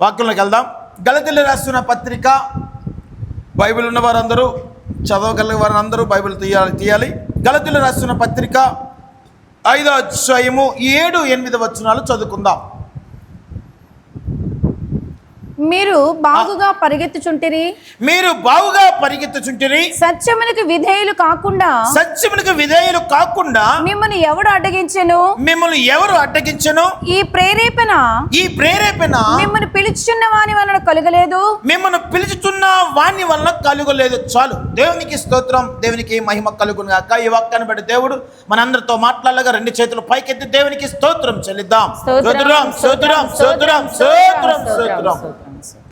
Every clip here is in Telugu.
వాక్యంలోకి వెళ్దాం. గలతీయులకు రాసిన పత్రిక, బైబిల్ ఉన్న వారందరూ, చదవగలిగే వారందరూ బైబిల్ తీయాలి. గలతీయులకు రాసిన పత్రిక 5వ అధ్యాయము 7-8 వచనాలు చదువుకుందాం. మీరు బాగుగా పరిగెత్తుచుంటిరి, సత్యమునకు విధేయులు కాకుండా మిమ్మల్ని ఎవరు అడ్డగించెను? ఈ ప్రేరేపణ మిమ్మల్ని పిలుచుచున్న వాని వలన కలుగలేదు. చాలు. దేవునికి స్తోత్రం, దేవునికి మహిమ కలుగును గాక. ఈ వాక్యాన్ని బట్టి దేవుడు మనందరితో మాట్లాడగా 2 చేతులు పైకెత్తి దేవునికి స్తోత్రం చెల్లిద్దాం.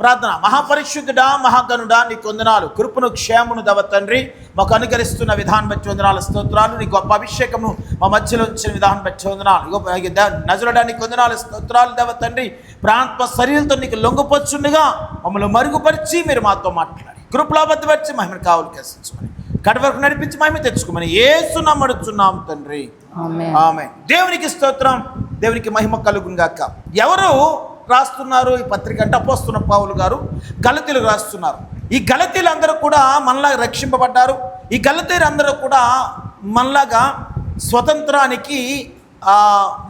ప్రార్థన. మహాపరిశుద్ధుడా, మహాగణుడా, నీకు వందనాలు. కృపను క్షేమను దవ తండ్రి మాకు అనుకరిస్తున్న విధానం బట్టి వందనాలు, స్తోత్రాలు. నీ గొప్ప అభిషేకము మా మధ్యలో ఉంచిన విధానం బట్టి వందనాలు. నజరుడానికి వందనాలు, స్తోత్రాలు దవ తండ్రి. ప్రాణాత్మ శరీరంతో నీకు లొంగిపోచుండగా మమ్మల్ని మరుగుపరిచి మీరు మాతో మాట్లాడి కృపలో బద్దపరిచి మహిమను కావులు కేసించుకొని కడ వరకు నడిపించి మహిమ తెచ్చుకోమని యేసు నామమున తండ్రి, ఆమేన్. దేవునికి స్తోత్రం, దేవునికి మహిమ కలుగును గాక. ఎవరు రాస్తున్నారు ఈ పత్రిక అంటే అపోస్తలుడైన పౌలు గారు గలతీయులకు రాస్తున్నారు. ఈ గలతీయులందరూ కూడా మనలాగా రక్షింపబడ్డారు. ఈ గలతీయులందరూ కూడా మనలాగా స్వతంత్రానికి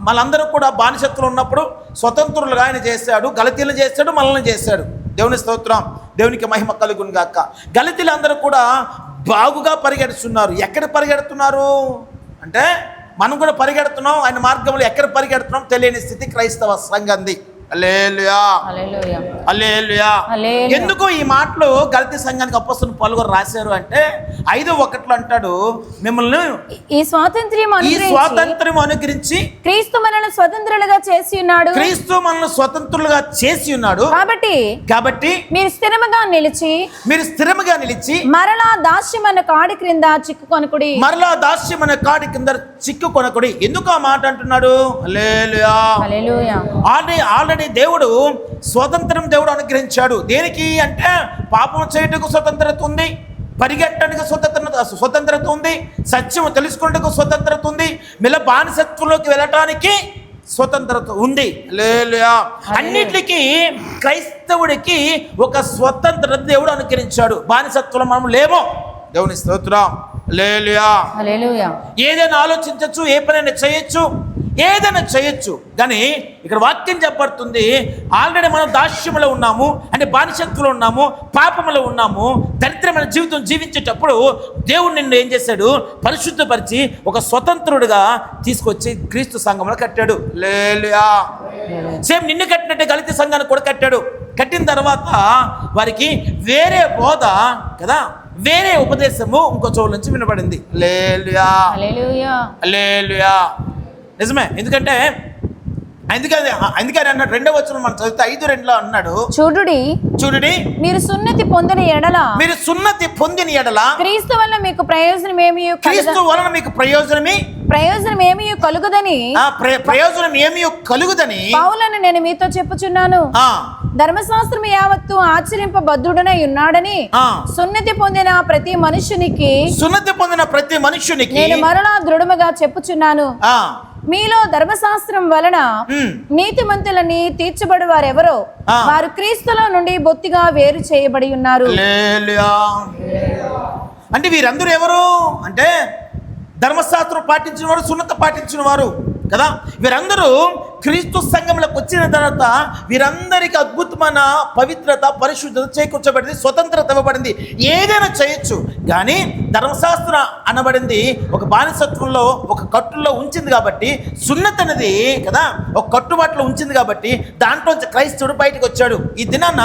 మనందరూ కూడా బానిసత్తులు ఉన్నప్పుడు స్వతంత్రులుగా ఆయన చేశాడు. గలతీయులను చేశాడు, మనల్ని చేశాడు. దేవుని స్తోత్రం, దేవునికి మహిమ కలుగును గాక. గలతీయులందరూ కూడా బాగుగా పరిగెడుతున్నారు. ఎక్కడ పరిగెడుతున్నారు అంటే మనం కూడా పరిగెడుతున్నాం. ఆయన మార్గంలో ఎక్కడ పరిగెడుతున్నాం తెలియని స్థితి క్రైస్తవ సంఘంది. హల్లెలూయా, హల్లెలూయా. ఎందుకు ఈ మాటలు గలతీ సంఘానికి అపోస్తలుడు పౌలు గారు రాశారు అంటే 5:1 అంటాడు, మిమ్మల్ని ఈ స్వాతంత్ర్యం అనుగ్రహించి క్రీస్తు మనల్ని స్వతంత్రులుగా చేసి ఉన్నాడు. కాబట్టి మీరు స్థిరముగా నిలిచి మరలా దాస్యం అనే కాడి క్రింద చిక్కుకొనకుడి. ఎందుకు ఆ మాట అంటున్నాడు? హల్లెలూయా, హల్లెలూయా. ఆల్రెడీ దేవుడు స్వతంత్రం దేవుడు అనుగ్రహించాడు. దేనికి అంటే పాపం చేయటకు స్వతంత్రత ఉంది, పరిగెట్టడానికి స్వతంత్రత ఉంది, సత్యము తెలుసుకున్నట్టుకు స్వతంత్రత ఉంది, మిల బానిసత్వంలోకి వెళ్ళటానికి స్వతంత్రత ఉంది. హల్లెలూయా. అన్నిటికీ క్రైస్తవుడికి ఒక స్వతంత్రత దేవుడు అనుగ్రహించాడు. బానిసత్వం మనం లేమో. దేవుని స్తోత్రం, హల్లెలూయా, హల్లెలూయా. ఏదైనా ఆలోచించవచ్చు, ఏ పనైనా చేయొచ్చు, ఏదైనా చేయొచ్చు. కానీ ఇక్కడ వాక్యం చెప్పబడుతుంది, ఆల్రెడీ మనం దాస్యములో ఉన్నాము అంటే బానిసత్వంలో ఉన్నాము, పాపములో ఉన్నాము, దరిద్రమైన జీవితం జీవించేటప్పుడు దేవుడు నిన్ను ఏం చేశాడు? పరిశుద్ధపరిచి ఒక స్వతంత్రుడిగా తీసుకొచ్చి క్రీస్తు సంఘంలో కట్టాడు. హల్లెలూయా. సేమ్ నిన్ను కట్టినట్టే గలతీ సంఘాన్ని కూడా కట్టాడు. కట్టిన తర్వాత వారికి వేరే బోధ కదా, వేరే ఉపదేశము ఇంకో చోటు నుంచి వినబడింది. హల్లెలూయా, హల్లెలూయా, హల్లెలూయా. నిజమే. ఎందుకంటే అందుకని అన్నాడు 2వ వచనం మనం చదివితే 5:2 అన్నాడు, చూడుడి మీరు సున్నతి పొందిన ఎడల క్రీస్తు వలన మీకు ప్రయోజనం ఏమీ కలుగుదని పౌలను నేను మీతో చెప్పుచున్నాను. ధర్మశాస్త్రం యావత్తు ఆచరింపబద్ధుడనై ఉన్నాడని సున్నతి పొందిన ప్రతి మనుష్యునికి నేను మరలా దృఢముగా చెప్పుచున్నాను. మీలో ధర్మశాస్త్రం వలన నీతిమంతులని తీర్చబడి వారెవరో వారు క్రీస్తులో నుండి బొత్తిగా వేరు చేయబడి ఉన్నారు. అంటే వీరందరూ ఎవరు అంటే ధర్మశాస్త్రం పాటించిన వారు, సున్నత పాటించిన వారు కదా. వీరందరూ క్రీస్తు సంఘంలోకి వచ్చిన తర్వాత వీరందరికీ అద్భుతమైన పవిత్రత, పరిశుద్ధత చేకూర్చబడింది, స్వతంత్రత ఇవ్వబడింది. ఏదైనా చేయొచ్చు. కానీ ధర్మశాస్త్రం అనబడింది ఒక బానిసత్వంలో, ఒక కట్టుల్లో ఉంచింది కాబట్టి, సున్నత అనేది కదా ఒక కట్టుబాటులో ఉంచింది కాబట్టి దాంట్లోంచి క్రైస్తవుడు బయటకు వచ్చాడు. ఈ దినాన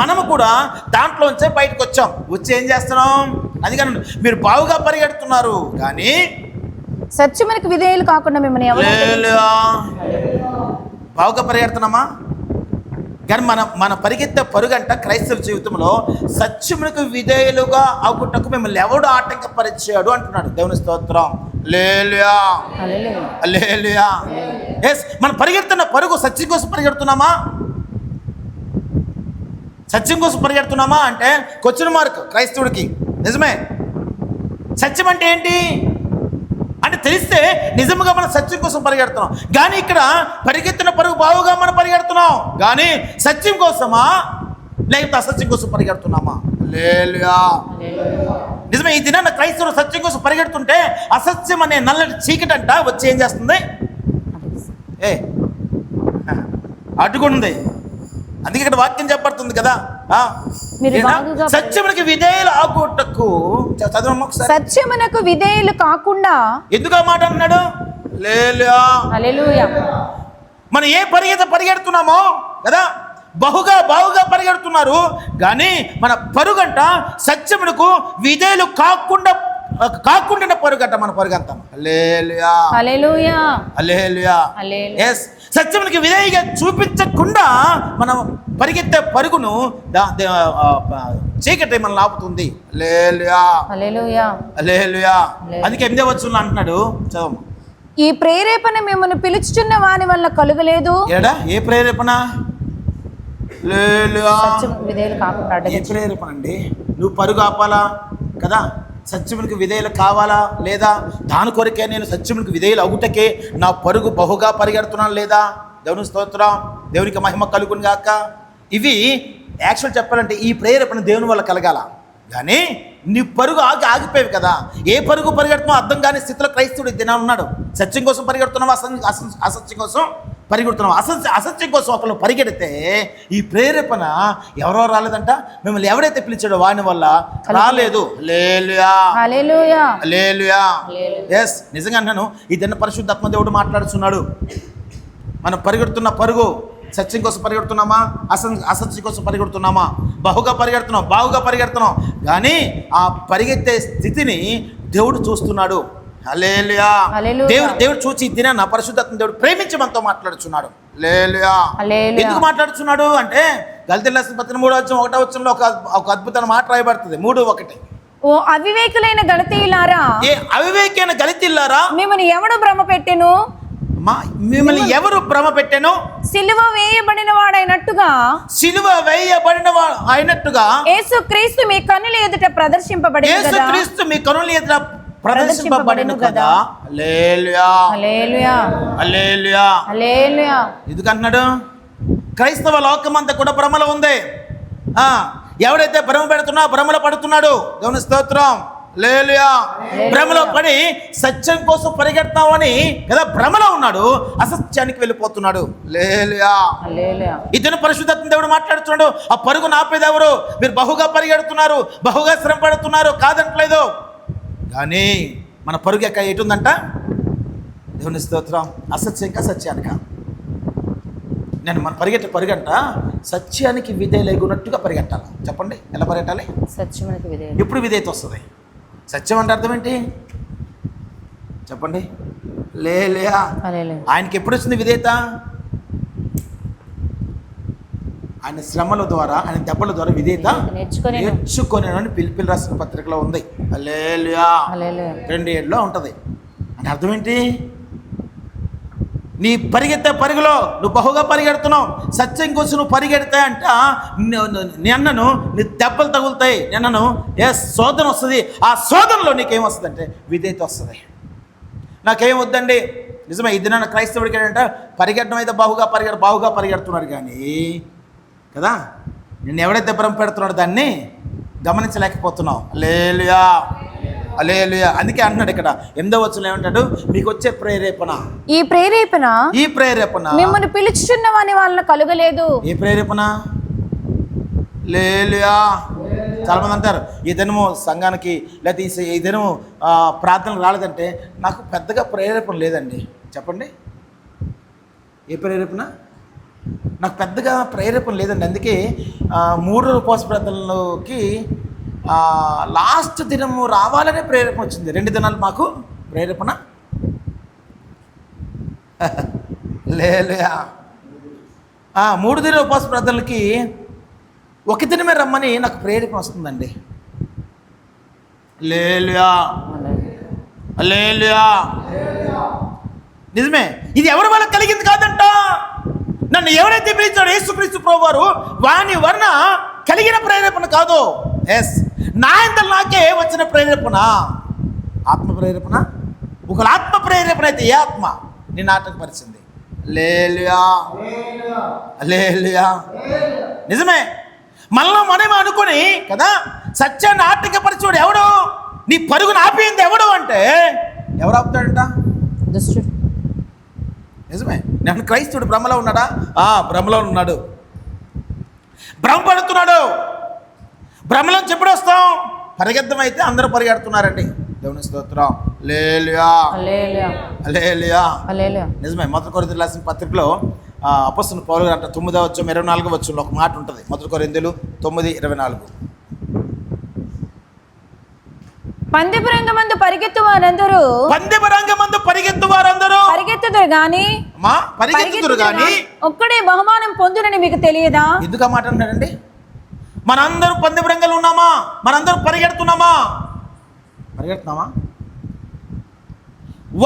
మనము కూడా దాంట్లోంచే బయటకు వచ్చాం. వచ్చి ఏం చేస్తున్నాం? అందుకని మీరు బావుగా పరిగెడుతున్నారు కానీ సత్యమునకు విధేయులు కాకుండా మిమ్మల్ని బావుగా పరిగెడుతున్నామా? కానీ మన పరిగెత్తే పరుగంట క్రైస్తవ జీవితంలో సత్యమునకు విధేయులుగా అవుటకు మిమ్మల్ని ఎవడు ఆటంకపరిచాడు అంటున్నాడు. దేవుని స్తోత్రం, హల్లెలూయా, హల్లెలూయా. మనం పరిగెడుతున్న పరుగు సత్యం కోసం పరిగెడుతున్నామా? సత్యం కోసం పరిగెడుతున్నామా అంటే క్వశ్చన్ మార్క్ క్రైస్తవుడికి. నిజమే. సత్యం అంటే ఏంటి అంటే తెలిస్తే నిజంగా మనం సత్యం కోసం పరిగెడుతున్నాం. కానీ ఇక్కడ పరిగెత్తిన పరుగు బావుగా మనం పరిగెడుతున్నాం, కానీ సత్యం కోసమా లేకపోతే అసత్యం కోసం పరిగెడుతున్నామా? హల్లెలూయా. నిజమే, ఈ దినాన క్రైస్తవులు సత్యం కోసం పరిగెడుతుంటే అసత్యం అనే నల్లటి చీకటి అంట వచ్చి ఏం చేస్తుంది? అడ్డుకుంది. అందుకే ఇక్కడ వాక్యం చెప్పబడుతుంది కదా, సత్యమునకు విధేయులు ఆగుటకు. చదవమ్మా ఒకసారి. సత్యమునకు విధేయులు కాకుండా. ఎందుకు ఆ మాట అన్నాడు? హల్లెలూయా. మనం ఏ పరిగెడుతున్నామో కదా, బావుగా పరిగెడుతున్నారు, కానీ మన పరుగంట సత్యమునకు విధేయులు కాకుండా పరుగంట మన పరుగంతా. హల్లెలూయా, హల్లెలూయా, హల్లెలూయా. yes, సత్యమునికి విధేయగా చూపించకుండా మనం పరిగెత్తే పరుగును చీకటి మనల్ని ఆపుతుంది. హల్లెలూయా, హల్లెలూయా, హల్లెలూయా. అందుకే 8వ వచనంలో అంటున్నాడు, చదవము. ఈ ప్రేరేపణ మిమ్మల్ని పిలుచుచున్న వాని వల్ల కలుగలేదు. ఏ ప్రేరేపణ? విధేయులు కాకుండా. ఏ ప్రేరేపణ అండి? నువ్వు పరుగు ఆపాలా కదా, సత్యమునికి విధేయులు కావాలా లేదా? దాని కొరకే నేను సత్యమునికి విధేయులు అవుటకే నా పరుగు బహుగా పరిగెడుతున్నాను లేదా? దేవుని స్తోత్రం, దేవునికి మహిమ కలుగును గాక. ఇవి యాక్చువల్ చెప్పాలంటే ఈ ప్రేరేపణ దేవుని వల్ల కలగాల, కానీ నీ పరుగు ఆగిపోయేవి కదా. ఏ పరుగు పరిగెడుతున్నావు అర్థం కాని స్థితిలో క్రైస్తవుడు దినా ఉన్నాడు. సత్యం కోసం పరిగెడుతున్నావు, అసత్యం కోసం పరిగెడుతున్నావు. అసత్యం కోసం ఒకళ్ళు పరిగెడితే ఈ ప్రేరేపణ ఎవరో రాలేదంట, మిమ్మల్ని ఎవరైతే పిలిచాడో వాని వల్ల రాలేదు. హల్లెలూయా, హల్లెలూయా. yes, నిజంగా అన్నాను, ఈ దిన పరిశుద్ధాత్మ దేవుడు మాట్లాడుతున్నాడు. మనం పరిగెడుతున్న పరుగు సత్యం కోసం పరిగెడుతున్నామా, అసత్యం కోసం పరిగెడుతున్నామా? బావుగా పరిగెడుతున్నాం, కానీ ఆ పరిగెత్తే స్థితిని దేవుడు చూస్తున్నాడు. హల్లెలూయా. దేవుడు చూచి దినాన పరిశుద్ధాత్మ దేవుడు ప్రేమించి మనతో మాట్లాడుచున్నాడు. హల్లెలూయా. ఎందుకు మాట్లాడుచున్నాడు అంటే గలతీయుల రాసిన పత్రిక 3వ వచనంలో ఒక అద్భుతమైన మాట రాయబడుతుంది. 3:1. ఓ అవివేకులైన గలతీయులారా, అవివేకైన గలతీయులారా, మిమ్మల్ని ఎవడు భ్రమ పెట్టెను? మిమ్మల్ని ఎవరు భ్రమ పెట్టెను? సిలువ వేయబడిన వాడైనట్టుగా యేసుక్రీస్తు మీ కన్నుల ఎదుట ప్రదర్శింపబడెను కదా. హల్లెలూయా, హల్లెలూయా, హల్లెలూయా, హల్లెలూయా. ఎందుకంటున్నాడు? క్రైస్తవ లోకమంతా కూడా భ్రమలో ఉంది. ఎవడైతే భ్రమలో పడుతున్నాడు, దేవుని స్తోత్రం, హల్లెలూయా. భ్రమలో పడి సత్యం కోసం పరిగెడతామని కదా భ్రమలో ఉన్నాడు, అసత్యానికి వెళ్ళిపోతున్నాడు. హల్లెలూయా, హల్లెలూయా. ఇతను పరిశుద్ధాత్మ దేవుడు మాట్లాడుతున్నాడు. ఆ పరుగు నాపేది ఎవరు? మీరు బహుగా పరిగెడుతున్నారు, బహుగా శ్రమ పడుతున్నారు, కాదంటలేదు. కానీ మన పరుగు ఎటుందంట? దేవుని స్తోత్రం, అసత్యంగా సత్యానిక. నేను మన పరుగంట సత్యానికి విధేయులైనట్టుగా పరిగెట్టాలి. చెప్పండి, ఎలా పరిగెట్టాలి? సత్యానికి విధేయులు. ఎప్పుడు విధేయత వస్తుంది? సత్యం అంటే అర్థం ఏంటి చెప్పండి? ఆయనకి ఎప్పుడు వచ్చింది విధేయత? ఆయన శ్రమల ద్వారా, ఆయన దెబ్బల ద్వారా విధేయత నేర్చుకొని పిలిపిలు రాసిన పత్రికలో ఉంది. హల్లెలూయా, 2:7 ఉంటుంది. అంటే అర్థం ఏంటి? నీ పరిగెత్తే పరుగులో నువ్వు బహుగా పరిగెడుతున్నావు, సత్యం కోసం నువ్వు పరిగెడితే అంట నిన్నను నీ దెబ్బలు తగులుతాయి, నిన్నను శోధన వస్తుంది. ఆ శోధనలో నీకేం వస్తుంది అంటే విధేయత వస్తుంది. నాకేం వద్దండి. నిజమే, ఈ దినాన క్రైస్తవుడికి ఏంటంటే పరిగెట్టడం అయితే బావుగా పరిగెడుతున్నాడు, కానీ కదా నిన్ను ఎవడైతే భ్రమ పెడుతున్నాడో దాన్ని గమనించలేకపోతున్నావు. హల్లెలూయా, హల్లెలూయా. అందుకే అంటున్నాడు ఇక్కడ 8వ వచనంలో ఏమంటాడు? మీకు వచ్చే ప్రేరేపణ, ఈ ప్రేరేపణ మిమ్మల్ని పిలుచుచున్న వాని వలన కలుగలేదు. ఏ ప్రేరేపణ? హల్లెలూయా. చాలా మంది అంటారు ఈ దినము సంఘానికి లేకపోతే ఈ దినము ప్రార్థనలు రాలేదంటే నాకు పెద్దగా ప్రేరేపణ లేదండి. చెప్పండి, ఏ ప్రేరేపణ? నాకు పెద్దగా ప్రేరేపణ లేదండి. అందుకే 3 ఉపవాస ప్రార్థనలోకి లాస్ట్ దినము రావాలనే ప్రేరేపణ వచ్చింది. 2 దినాలు మాకు ప్రేరేపణ హల్లెలూయా. 3 దిన ఉపవాస ప్రార్థనలకి 1 దినమే రమ్మని నాకు ప్రేరేపణ వస్తుందండి. హల్లెలూయా, హల్లెలూయా. నిజమే, ఇది ఎవరి వల్ల కలిగింది కాదంట. నన్ను ఎవరైతే పిలిచాడో యేసుక్రీస్తు ప్రభువారు వాని వలన కలిగిన ప్రేరేపణ కాదు. నా ఇంత నాకే వచ్చిన ప్రేరేపణ, ఆత్మ ప్రేరేపణ, ఒకవేళ ఆత్మ ప్రేరేపణ అయితే ఏ ఆత్మ నిన్ను ఆటంకపరిచింది? హల్లెలూయా, హల్లెలూయా. నిజమే. మనమే అనుకుని కదా సత్యాన్ని ఆటంకపరిచేవాడు ఎవడు? నీ పరుగును ఆపింది ఎవడు అంటే ఎవరు ఆపుతాడంట? దుష్టుడు. నిజమే. నేను క్రైస్తవుడు భ్రమలో ఉన్నాడా? భ్రమలో ఉన్నాడు, భ్రమపడుతున్నాడు. భ్రమలోంచి ఎప్పుడు వస్తాం? పరిగెత్తడం అయితే అందరూ పరిగెడుతున్నారండి. దేవుని స్తోత్రం. హల్లెలూయా, హల్లెలూయా, హల్లెలూయా, హల్లెలూయా. నిజమే. మొదటి కొరింథీయులకు రాసిన పత్రికలో అపొస్తలుడైన పౌలు గారు 9వ అధ్యాయం 24వ వచనంలో ఒక మాట ఉంటుంది. మొదటి కొరింథీయులు 9:24. పందెపు రంగమందు పరిగెత్తు వారందరూ పరిగెత్తుదురు గాని పరిగెత్తుదురు గాని ఒక్కడే బహుమానం పొందునని మీకు తెలియదా? ఎందుకు మాట అంటాడండి? మనందరం పందెపు రంగంలో ఉన్నామా? మనందరం పరిగెడుతున్నామా?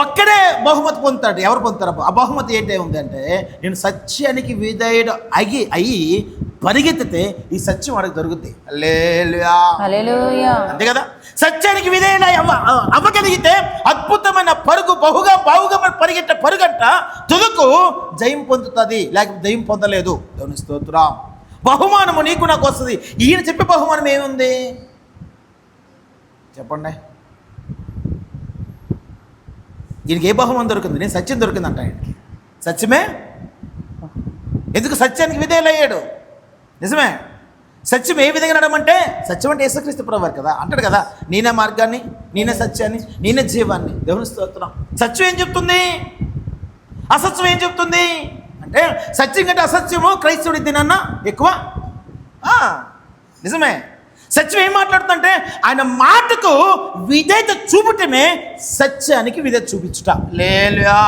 ఒక్కడే బహుమతి పొందుతాడు. ఎవరు పొందుతారు? ఆ బహుమతి ఏంటి ఉంది అంటే, నేను సత్యానికి విధేయుడు అయ్యి పరిగెత్తితే ఈ సత్యం వాడికి దొరుకుద్ది. హల్లెలూయా, హల్లెలూయా. అంతే కదా. సత్యానికి విధేయుడు అవ్వగలిగితే అద్భుతమైన పరుగు, బావుగా పరిగెట్టే పరుగంట తుదుకు జయం పొందుతుంది, లేకపోతే జయం పొందలేదు. దేవుని స్తోత్రం. బహుమానము నీకు నాకు వస్తుంది. ఈయన చెప్పే బహుమానం ఏముంది చెప్పండి? ఈయనకి ఏ బహుమానం దొరికింది? నేను సత్యం దొరికిందంట ఆయనకి. సత్యమే. ఎందుకు? సత్యానికి విధేయులయ్యాడు. నిజమే. సత్యం ఏ విధంగా నడమంటే, సత్యం అంటే యేసుక్రీస్తు ప్రభువారు కదా. అంటాడు కదా, నేనే మార్గాన్ని, నేనే సత్యాన్ని, నేనే జీవాన్ని. దేవుని స్తోత్రం. సత్యం ఏం చెప్తుంది? అసత్యం ఏం చెప్తుంది అంటే, సత్యం కంటే అసత్యము క్రైస్తవుడి దినన్నా ఎక్కువ. నిజమే. సత్యం ఏం మాట్లాడుతుందంటే, ఆయన మాటకు విధేయత చూపటమే సత్యానికి విధేయత చూపించుట. హల్లెలూయా.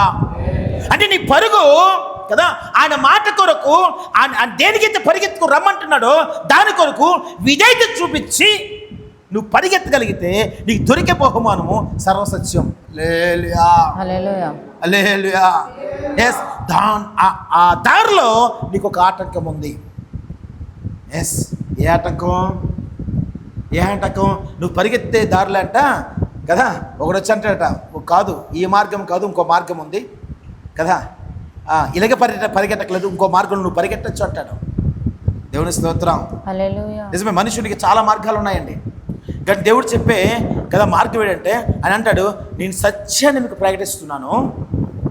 అంటే నీ పరుగు కదా ఆయన మాట కొరకు, దేనికైతే పరిగెత్తుకు రమ్మంటున్నాడో దాని కొరకు విధేయత చూపించి నువ్వు పరిగెత్తగలిగితే నీకు దొరికే బహుమానము సర్వసత్యం. హల్లెలూయా, హల్లెలూయా, హల్లెలూయా. ఎస్, ఆ దారిలో నీకు ఒక ఆటంకం ఉంది. ఎస్, ఏ ఆటంకం? నువ్వు పరిగెత్తే దారిలో అంట కదా ఒకడు వచ్చి అంటాడట, కాదు ఈ మార్గం కాదు, ఇంకో మార్గం ఉంది కదా, ఇలాగే పరిగెట్టట్లేదు, ఇంకో మార్గం నువ్వు పరిగెట్టచ్చు అంటాడు. దేవుని స్తోత్రం. హల్లెలూయా. నిజమే. మనుషుడికి చాలా మార్గాలు ఉన్నాయండి, కానీ దేవుడు చెప్పే కదా మార్గం ఏంటంటే, అని అంటాడు, నేను సత్యాన్ని మీకు ప్రకటిస్తున్నాను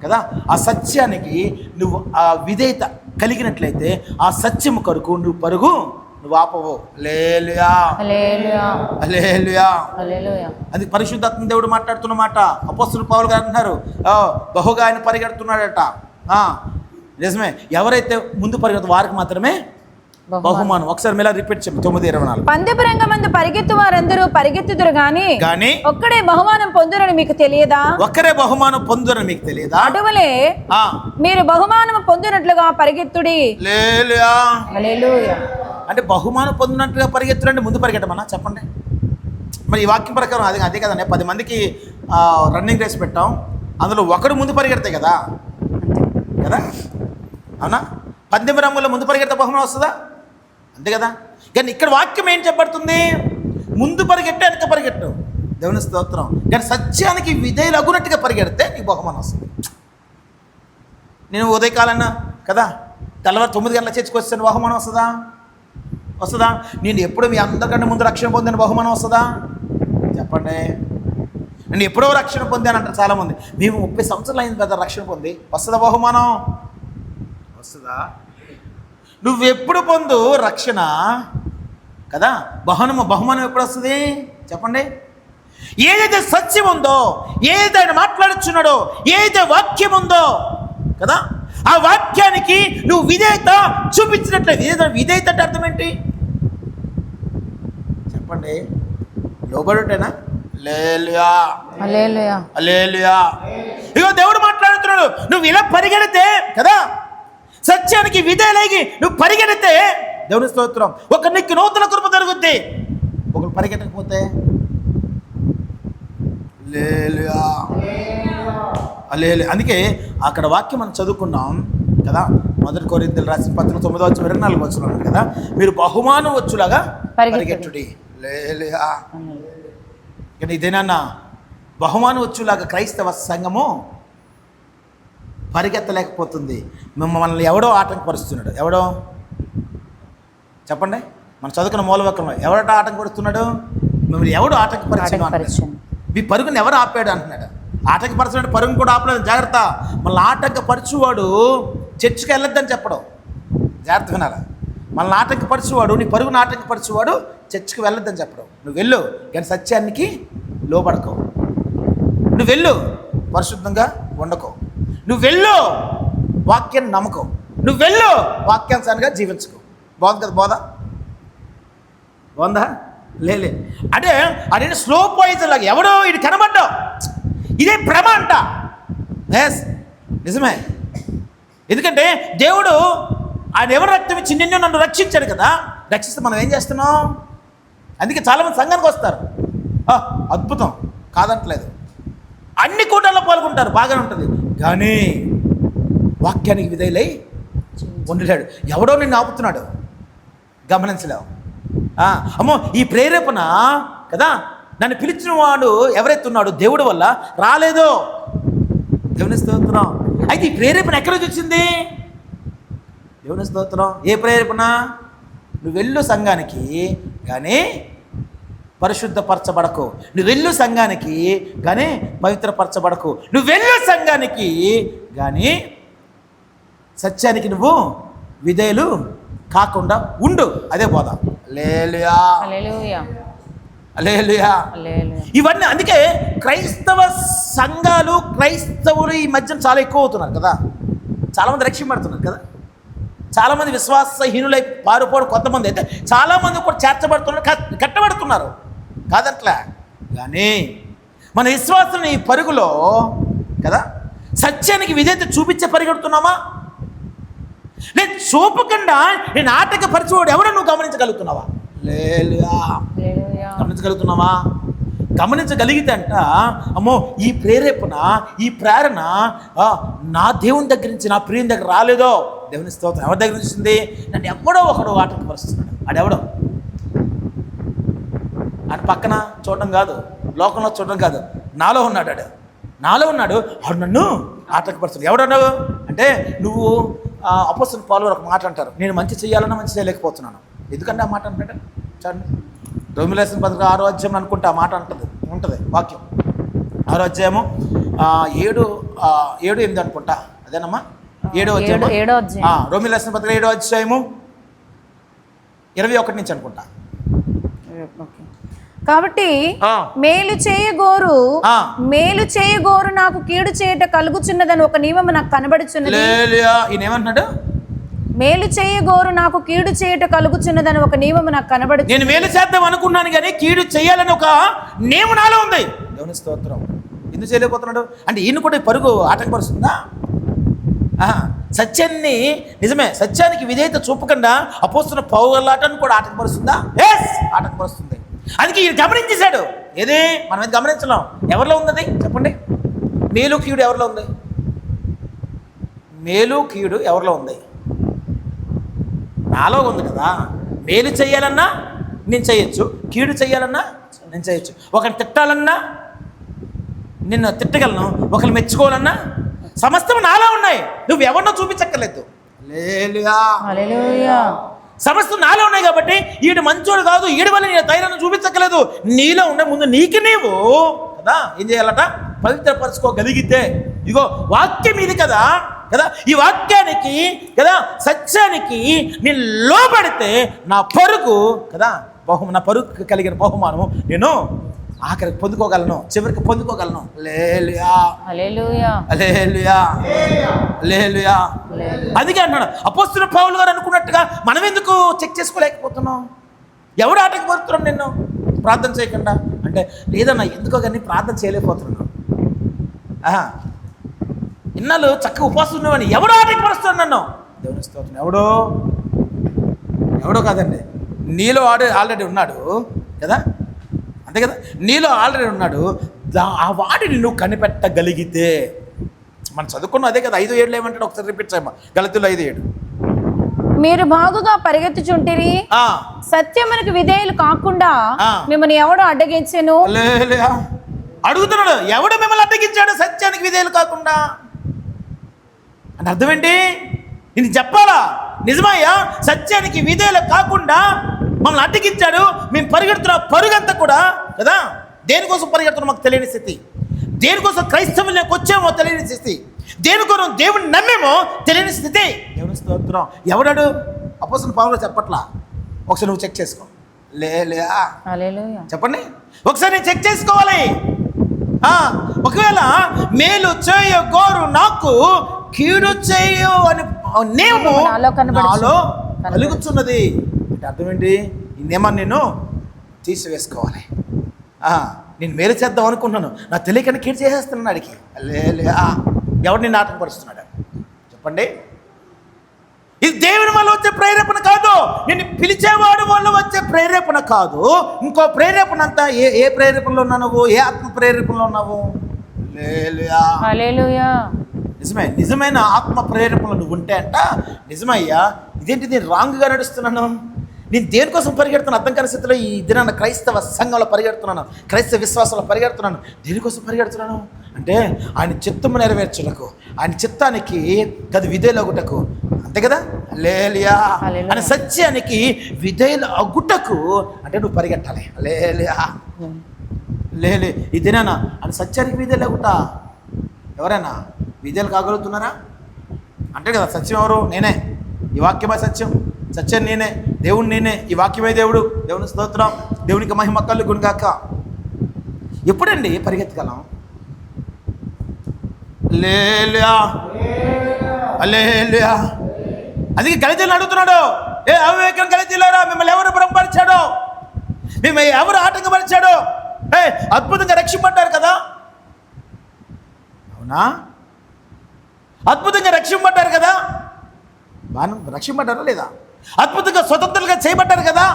కదా, ఆ సత్యానికి నువ్వు ఆ విధేయత కలిగినట్లయితే ఆ సత్యము కొరకు నువ్వు పరుగు నువ్వు ఆపవు. హల్లెలూయా, హల్లెలూయా, హల్లెలూయా, హల్లెలూయా. అది పరిశుద్ధాత్మ దేవుడు మాట్లాడుతున్న మాట. అపోస్తలుడు పౌలు గారు అంటున్నారు, బహుగా ఆయన పరిగెడుతున్నాడట. నిజమే. ఎవరైతే ముందు పరిగెడుతూ వారికి మాత్రమే బహుమానం. ఒకసారి ఇలా రిపీట్ చెప్పి 9:24. పందెపు రంగమందు పరిగెత్తు వారందరూ పరిగెత్తుదురు గాని ఒక్కడే బహుమానం పొందురని మీకు తెలియదా? ఒక్కరే బహుమానం పొందురని మీకు తెలియదా? అటువలే మీరు బహుమానం పొందినట్లుగా పరిగెత్తుడి. హల్లెలూయా, హల్లెలూయా. అంటే బహుమానం పొందినట్లుగా పరిగెత్తుడంటే ముందు పరిగెట్టమన్నా చెప్పండి. మరి ఈ వాక్యం ప్రకారం అదే కదండి. 10 మందికి రన్నింగ్ రేస్ పెట్టాం, అందులో ఒకడు ముందు పరిగెడితే కదా అవునా? 18 రంగుల్లో ముందు పరిగెడితే బహుమానం వస్తుందా? అంతే కదా. కానీ ఇక్కడ వాక్యం ఏం చెప్పబడుతుంది? ముందు పరిగెట్టే వెనక పరిగెట్టు. దేవుని స్తోత్రం. కానీ సత్యానికి విధేయులు అగునట్టుగా పరిగెడితే నీకు బహుమానం వస్తుంది. నేను ఉదయకాలన్నా కదా తెల్లవారు 9 గంటల చర్చికి వస్తే బహుమానం వస్తుందా? నేను ఎప్పుడు మీ అందరికంటే ముందు రక్షణ పొందిన బహుమానం వస్తుందా? చెప్పండి. నేను ఎప్పుడో రక్షణ పొందాను అంటారు చాలామంది. మేము 30 సంవత్సరాలు అయింది పెద్ద రక్షణ పొంది. వస్తుందా బహుమానం? వస్తుందా? నువ్వెప్పుడు పొందు రక్షణ కదా, బహుమానం ఎప్పుడు వస్తుంది చెప్పండి? ఏదైతే సత్యం ఉందో, ఏదైతే ఆయన మాట్లాడుచున్నాడో, ఏదైతే వాక్యం ఉందో కదా, ఆ వాక్యానికి నువ్వు విధేయత చూపించినట్లయితే, విధేయత అంటే అర్థం ఏంటి చెప్పండి? లోబడుటేనా? హల్లెలూయా, హల్లెలూయా, హల్లెలూయా. ఇగో దేవుడు మాట్లాడుతున్నాడు, నువ్వు ఇలా పరిగెడితే కదా, సత్యానికి విధేయులై నువ్వు పరిగెడితే దేవుని స్తోత్రం, ఒక నీకు నూతన కృప జరుగుద్ది. ఒకరు పరిగెట్టకపోతే హల్లెలూయా, హల్లెలూయా. అందుకే అక్కడ వాక్యం మనం చదువుకున్నాం కదా, మొదటి కొరింథీయులకు రాసిన పత్రిక 9:24 కదా, మీరు బహుమానం వచ్చులాగా పరిగెట్టుడి. హల్లెలూయా. కానీ ఇదేనా బహుమానం వచ్చేలాగా క్రైస్తవ సంఘము పరిగెత్తలేకపోతుంది. మిమ్మల్ని ఎవడో ఆటంకపరుస్తున్నాడు. ఎవడో చెప్పండి, మనం చదువుకున్న మూలవాక్యంలో ఎవడో ఆటంకపరుస్తున్నాడు? మిమ్మల్ని ఎవడు ఆటంకపరిచాడు? మీ పరుగుని ఎవరు ఆపాడు అంటున్నాడు. ఆటంకపరచుడు పరుగును కూడా ఆపలేదు. జాగ్రత్త. మళ్ళీ ఆటంకపరచువాడు చర్చికి వెళ్ళొద్దని చెప్పడం. జాగ్రత్త వినాలా. మళ్ళీ ఆటంకపరచువాడు, నీ పరుగును ఆటంకపరచువాడు చర్చికి వెళ్ళొద్దని చెప్పడం. నువ్వు వెళ్ళు, కానీ సత్యానికి లోబడకో. నువ్వు వెళ్ళు, పరిశుద్ధంగా ఉండకో. నువ్వు వెళ్ళు, వాక్యాన్ని నమ్మకో. నువ్వు వెళ్ళు, వాక్యానుసారంగా జీవించుకో. బాగుంది కదా బోధ? బాగుందా? లేలే అంటే అదే స్లో పాయిజన్ లాగా ఎవడో ఇది కనబడ్డావు, ఇదే భ్రమ అంట. ఎస్, నిజమే. ఎందుకంటే దేవుడు ఆయన ఎవరు రక్తం ఇచ్చి నిన్ను నన్ను రక్షించాడు కదా. రక్షిస్తే మనం ఏం చేస్తున్నాం? అందుకే చాలామంది సంఘానికి వస్తారు. అద్భుతం, కాదంటలేదు. అన్ని కూటాల్లో పాల్గొంటారు, బాగానే ఉంటుంది. కానీ వాక్యానికి విధేయులై ఉండలేడు. ఎవడో నిన్ను ఆపుతున్నాడు, గమనించలేవు. అమ్మో, ఈ ప్రేరేపణ కదా, నన్ను పిలిచిన వాడు ఎవరైతే ఉన్నాడో దేవుడి వల్ల రాలేదో, దేవుని స్తోత్రం. అయితే ఈ ప్రేరేపణ ఎక్కడ నుంచి వచ్చింది? దేవుని స్తోత్రం. ఏ ప్రేరేపణ? నువ్వు వెళ్ళు సంఘానికి, కానీ పరిశుద్ధపరచబడకు. నువ్వు వెళ్ళు సంఘానికి, కానీ పవిత్రపరచబడకు. నువ్వు వెళ్ళు సంఘానికి, కానీ సత్యానికి నువ్వు విధేయులు కాకుండా ఉండు. అదే బోధ. హల్లెలూయా, హల్లెలూయా, హల్లెలూయా. ఇవన్నీ అందుకే క్రైస్తవ సంఘాలు, క్రైస్తవులు ఈ మధ్యన చాలా ఎక్కువ అవుతున్నారు కదా. చాలామంది రక్షింపడుతున్నారు కదా. చాలామంది విశ్వాసహీనులై పారిపోవడం, కొంతమంది అయితే చాలామంది కూడా చేర్చబడుతున్నారు, కట్టబడుతున్నారు, కాదట్లే. కానీ మన విశ్వాసం ఈ పరుగులో కదా సత్యానికి విధేయత చూపించే పరిగెడుతున్నామా? నేను చూపకుండా నేను ఆటంకపరిచేవాడు ఎవరో నువ్వు గమనించగలుగుతున్నావా? గమనించగలుగుతున్నావా? గమనించగలిగితే అంట, అమ్మో, ఈ ప్రేరేపణ, ఈ ప్రేరణ నా దేవుని దగ్గర నుంచి, నా ప్రియుని దగ్గర రాలేదో. దేవుని స్తోత్రం. ఎవరి దగ్గర నుంచి వచ్చింది? నన్ను ఎవడో ఒకడు ఆటంకపరుస్తున్నాడు. ఆడెవడో, ఆడ పక్కన చూడడం కాదు, లోకంలో చూడడం కాదు, నాలో ఉన్నాడు. నాలో ఉన్నాడు, ఆడు నన్ను ఆటంకపరుస్తున్నాడు. ఎవడన్నావు అంటే, నువ్వు అపోస్తలుల పౌలు ఒక మాట అంటారు, నేను మంచి చేయాలన్నా మంచి చేయలేకపోతున్నాను. ఎందుకంటే ఆ మాట అంటాడు చూడండి. రోమీయులకు రాసిన పత్రిక 6వ అధ్యాయం అనుకుంటే ఆ మాట ఉంటుంది వాక్యం. 6వ అధ్యాయము 7-8 అనుకుంటా, అదేనమ్మా. 7వ అధ్యాయం రోమీయులకు రాసిన పత్రిక 7వ అధ్యాయము 21 నుంచి అనుకుంటా. కాబట్టి మేలు చేయగోరు నాకు కీడు చేయట కలుగుచున్నదని ఒక నియమం నాకు కనబడుచున్నది. ఏమంటున్నాడు? మేలు చేయగోరు నాకు కీడు చేయట కలుగుచున్నదని ఒక నియమం నాకు కనబడు. నేను మేలు చేద్దాం అనుకున్నాను, కానీ కీడు చేయాలని ఒక నియమం నాలో ఉంది. దేవుని స్తోత్రం. ఎందుకు చేయలేకపోతున్నాడు అంటే, ఈయన కూడా పరుగు ఆటంకపరుస్తుందా? సత్యాన్ని, నిజమే, సత్యానికి విధేయత చూపకుండా అపోస్తున్న పౌరులాటను కూడా ఆటంకపరుస్తుందా? ఎస్, ఆటంకపరుస్తుంది. అందుకే ఈయన గమనించేశాడు. ఏది మనం ఏది గమనించలేం. ఎవరిలో ఉంది చెప్పండి? మేలు కీడు ఎవరిలో ఉంది? మేలు కీడు ఎవరిలో ఉంది? నాలో ఉంది కదా. మేలు చేయాలన్నా నేను చేయొచ్చు, కీడు చేయాలన్నా నేను చేయొచ్చు. ఒకరిని తిట్టాలన్నా నిన్ను తిట్టగలను, ఒకరిని మెచ్చుకోవాలన్నా సమస్తం నాలో ఉన్నాయి. నువ్వు ఎవరినో చూపించక్కర్లేదు. హల్లెలూయా. సమస్తం నాలో ఉన్నాయి కాబట్టి ఈడు మంచోడు కాదు, ఈడు వల్ల నేను ధైర్యాన్ని చూపించక్కర్లేదు. నీలో ఉండే ముందు నీకు నీవు కదా ఏం చేయాలట? పవిత్రపరచుకోగలిగితే, ఇగో వాక్యం ఇది కదా కదా, ఈ వాక్యానికి కదా సత్యానికి నేను లోబడితే నా పరుగు కదా నా పరుగు కలిగిన బహుమానము నేను ఆఖరికి పొందుకోగలను, చివరికి పొందుకోగలను. అందుకే అన్నాడు అపోస్తలుల పౌలు గారు అనుకున్నట్టుగా మనం ఎందుకు చెక్ చేసుకోలేకపోతున్నాం? ఎవడు ఆటంకపడుతున్నాం నిన్ను ప్రార్థన చేయకుండా అంటే? లేదన్నా ఎందుకో కానీ ప్రార్థన చేయలేకపోతున్నాను. ఇన్నాళ్ళు చక్కగా ఉపవాసం ఉన్నవని ఎవడో ఆటంకపరుస్తున్నాడు నన్ను. దేవుని స్తోత్రం. ఎవడో కాదండి, నీలో ఆల్రెడీ ఉన్నాడు కదా, అంతే కదా, నీలో ఆల్రెడీ ఉన్నాడు. ఆ వాడిని నువ్వు కనిపెట్టగలిగితే, మనం చదువుకున్నాం అదే కదా. 5:7 ఏమంటాడు ఒకసారి రిపీట్ చేయమా. గలతీయులు 5:7. మీరు బాగుగా పరిగెత్తుచుంటిరి, సత్యమునకు విధేయులు కాకుండా మిమ్మల్ని ఎవడో అడ్డగించెను. అడుగుతున్నాడు, ఎవడు మిమ్మల్ని అడ్డగించాడు సత్యానికి విధేయులు కాకుండా అని అర్థం ఏంటి? నేను చెప్పాలా? నిజమయ్యా, సత్యానికి విధేయులు కాకుండా మమ్మల్ని అడ్డగించాడు, మేము పరిగెడుతున్న పరుగంతా కూడా కదా, దేనికోసం పరిగెడుతున్నాం మాకు తెలియని స్థితి, దేనికోసం క్రైస్తవులకు వచ్చామో తెలియని స్థితి, దేనికోసం దేవుని నమ్మేమో తెలియని స్థితి. దేవుని స్తోత్రం. ఎవడాడు? అపోస్తలుల పౌలు చెప్పట్లా. ఒకసారి నువ్వు చెక్ చేసుకో. హల్లెలూయా. చెప్పండి, ఒకసారి నేను చెక్ చేసుకోవాలి. ఒకవేళ మేలు చేయగోరు నాకు కీడు చేయు అని నేము నాలో కలుగుతున్నది అంటే అర్థం ఏంటి? ఈ నియమాన్ని నేను తీసివేసుకోవాలి. నేను మేలు చేద్దాం అనుకుంటున్నాను, నా తెలియకని కీడు చేసేస్తున్నాను అడిగి. ఎవరిని నాటకపరుస్తున్నాడు చెప్పండి? ఇది దేవుని వల్ల వచ్చే ప్రేరేపణ కాదు, నేను పిలిచేవాడు వల్ల వచ్చే ప్రేరేపణ కాదు. ఇంకో ప్రేరేపణ అంతా ఏ ప్రేరేపణలో ఉన్నావు నువ్వు? ఏ ఆత్మ ప్రేరేపణలో ఉన్నావు? హల్లెలూయా. నిజమైన ఆత్మ ప్రేరేపణలు నువ్వు ఉంటే అంట, నిజమయ్యా ఇదేంటి నేను రాంగ్గా నడుస్తున్నాను, నేను దేనికోసం పరిగెడుతున్నాను అర్థం కాని స్థితిలో ఈ దినాన క్రైస్తవ సంఘంలో పరిగెడుతున్నాను, క్రైస్తవ విశ్వాసంలో పరిగెడుతున్నాను. దేనికోసం పరిగెడుతున్నాను అంటే ఆయన చిత్తము నెరవేర్చుటకు, ఆయన చిత్తానికి గది విధేయులు అగుటకు, అంతే కదా. హల్లెలూయా. ఆయన సత్యానికి విధేయులు అగుటకు అంటే నువ్వు పరిగెట్టాలి. హల్లెలూయా. ఈ దినాన ఆయన సత్యానికి విధేయులు అగుట. ఎవరైనా విధేయులు కాగలుగుతున్నారా? అంటే కదా సత్యం ఎవరు? నేనే. ఈ వాక్యమే సత్యం, సత్యం నేనే, దేవుడు నేనే, ఈ వాక్యమే దేవుడు. దేవుని స్తోత్రం, దేవునికి మహిమ కలుగును గాక. ఎప్పుడండి పరిగెత్తగలం? హల్లెలూయా. హల్లెలూయా. అందుకే గలితీయులను అడుగుతున్నాడు, ఏ అవివేకం గలితీయులారా, మిమ్మల్ని ఎవరు భ్రమపరిచాడో, మిమ్మల్ని ఎవరు ఆటంకపరిచాడో? అద్భుతంగా రక్షింపడ్డారు కదా, అవునా? అద్భుతంగా రక్షింపడ్డారు కదా, రక్షింపడ్డారా లేదా? అద్భుతంగా స్వతంత్రంగా చేయబడ్డారు కదా.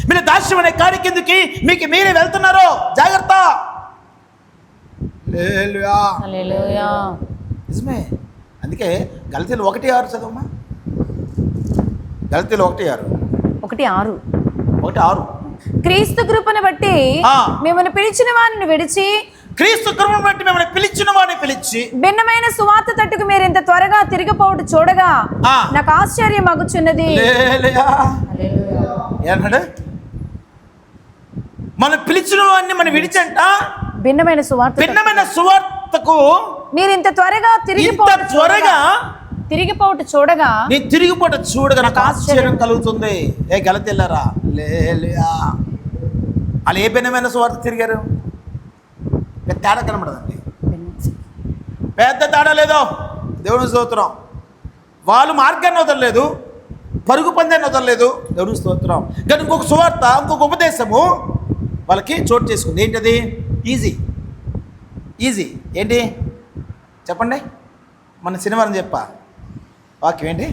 మీరు దాస్యం అనే కాడి కిందకి మీకు మీరే వెళ్తున్నారు, జాగ్రత్త. నిజమే. అందుకే గలతీయులు 1:6 చదవమ్మా. గలతీయులు 1:6. క్రీస్తు కృపను బట్టి మిమ్మల్ని పిలిచిన వారిని విడిచి, క్రీస్తు కృపను బట్టి మిమ్మల్ని పిలిచిన వారిని పిలిచి భిన్నమైన సువార్త తట్టుకు మీరు ఇంత త్వరగా తిరిగిపోవడం చూడగా నాకు ఆశ్చర్యం అగుచున్నది. ఏమన్నాడు? మనం పిలిచిన వారిని మనం విడిచంట భిన్నమైన సువార్తకు మీరు ఇంత త్వరగా తిరిగిపోవడం చూడగా నాకు ఆశ్చర్యం కలుగుతుంది. ఏ గలతీయులారా, వాళ్ళు ఏ భిన్నమైన సువార్త తిరిగారు? పెద్ద తేడా కనబడదండి, పెద్ద తేడా లేదో. దేవుని స్తోత్రం. వాళ్ళు మార్గాన్ని వదలలేదు, పరుగు పందాన్ని వదలలేదు. దేవుని స్తోత్రం. కానీ ఇంకొక సువార్త, ఇంకొక ఉపదేశము వాళ్ళకి చోటు చేసుకుంది. ఏంటది? ఈజీ ఏంటి చెప్పండి? మన శనివారం చెప్పా వాక్యం ఏంటి?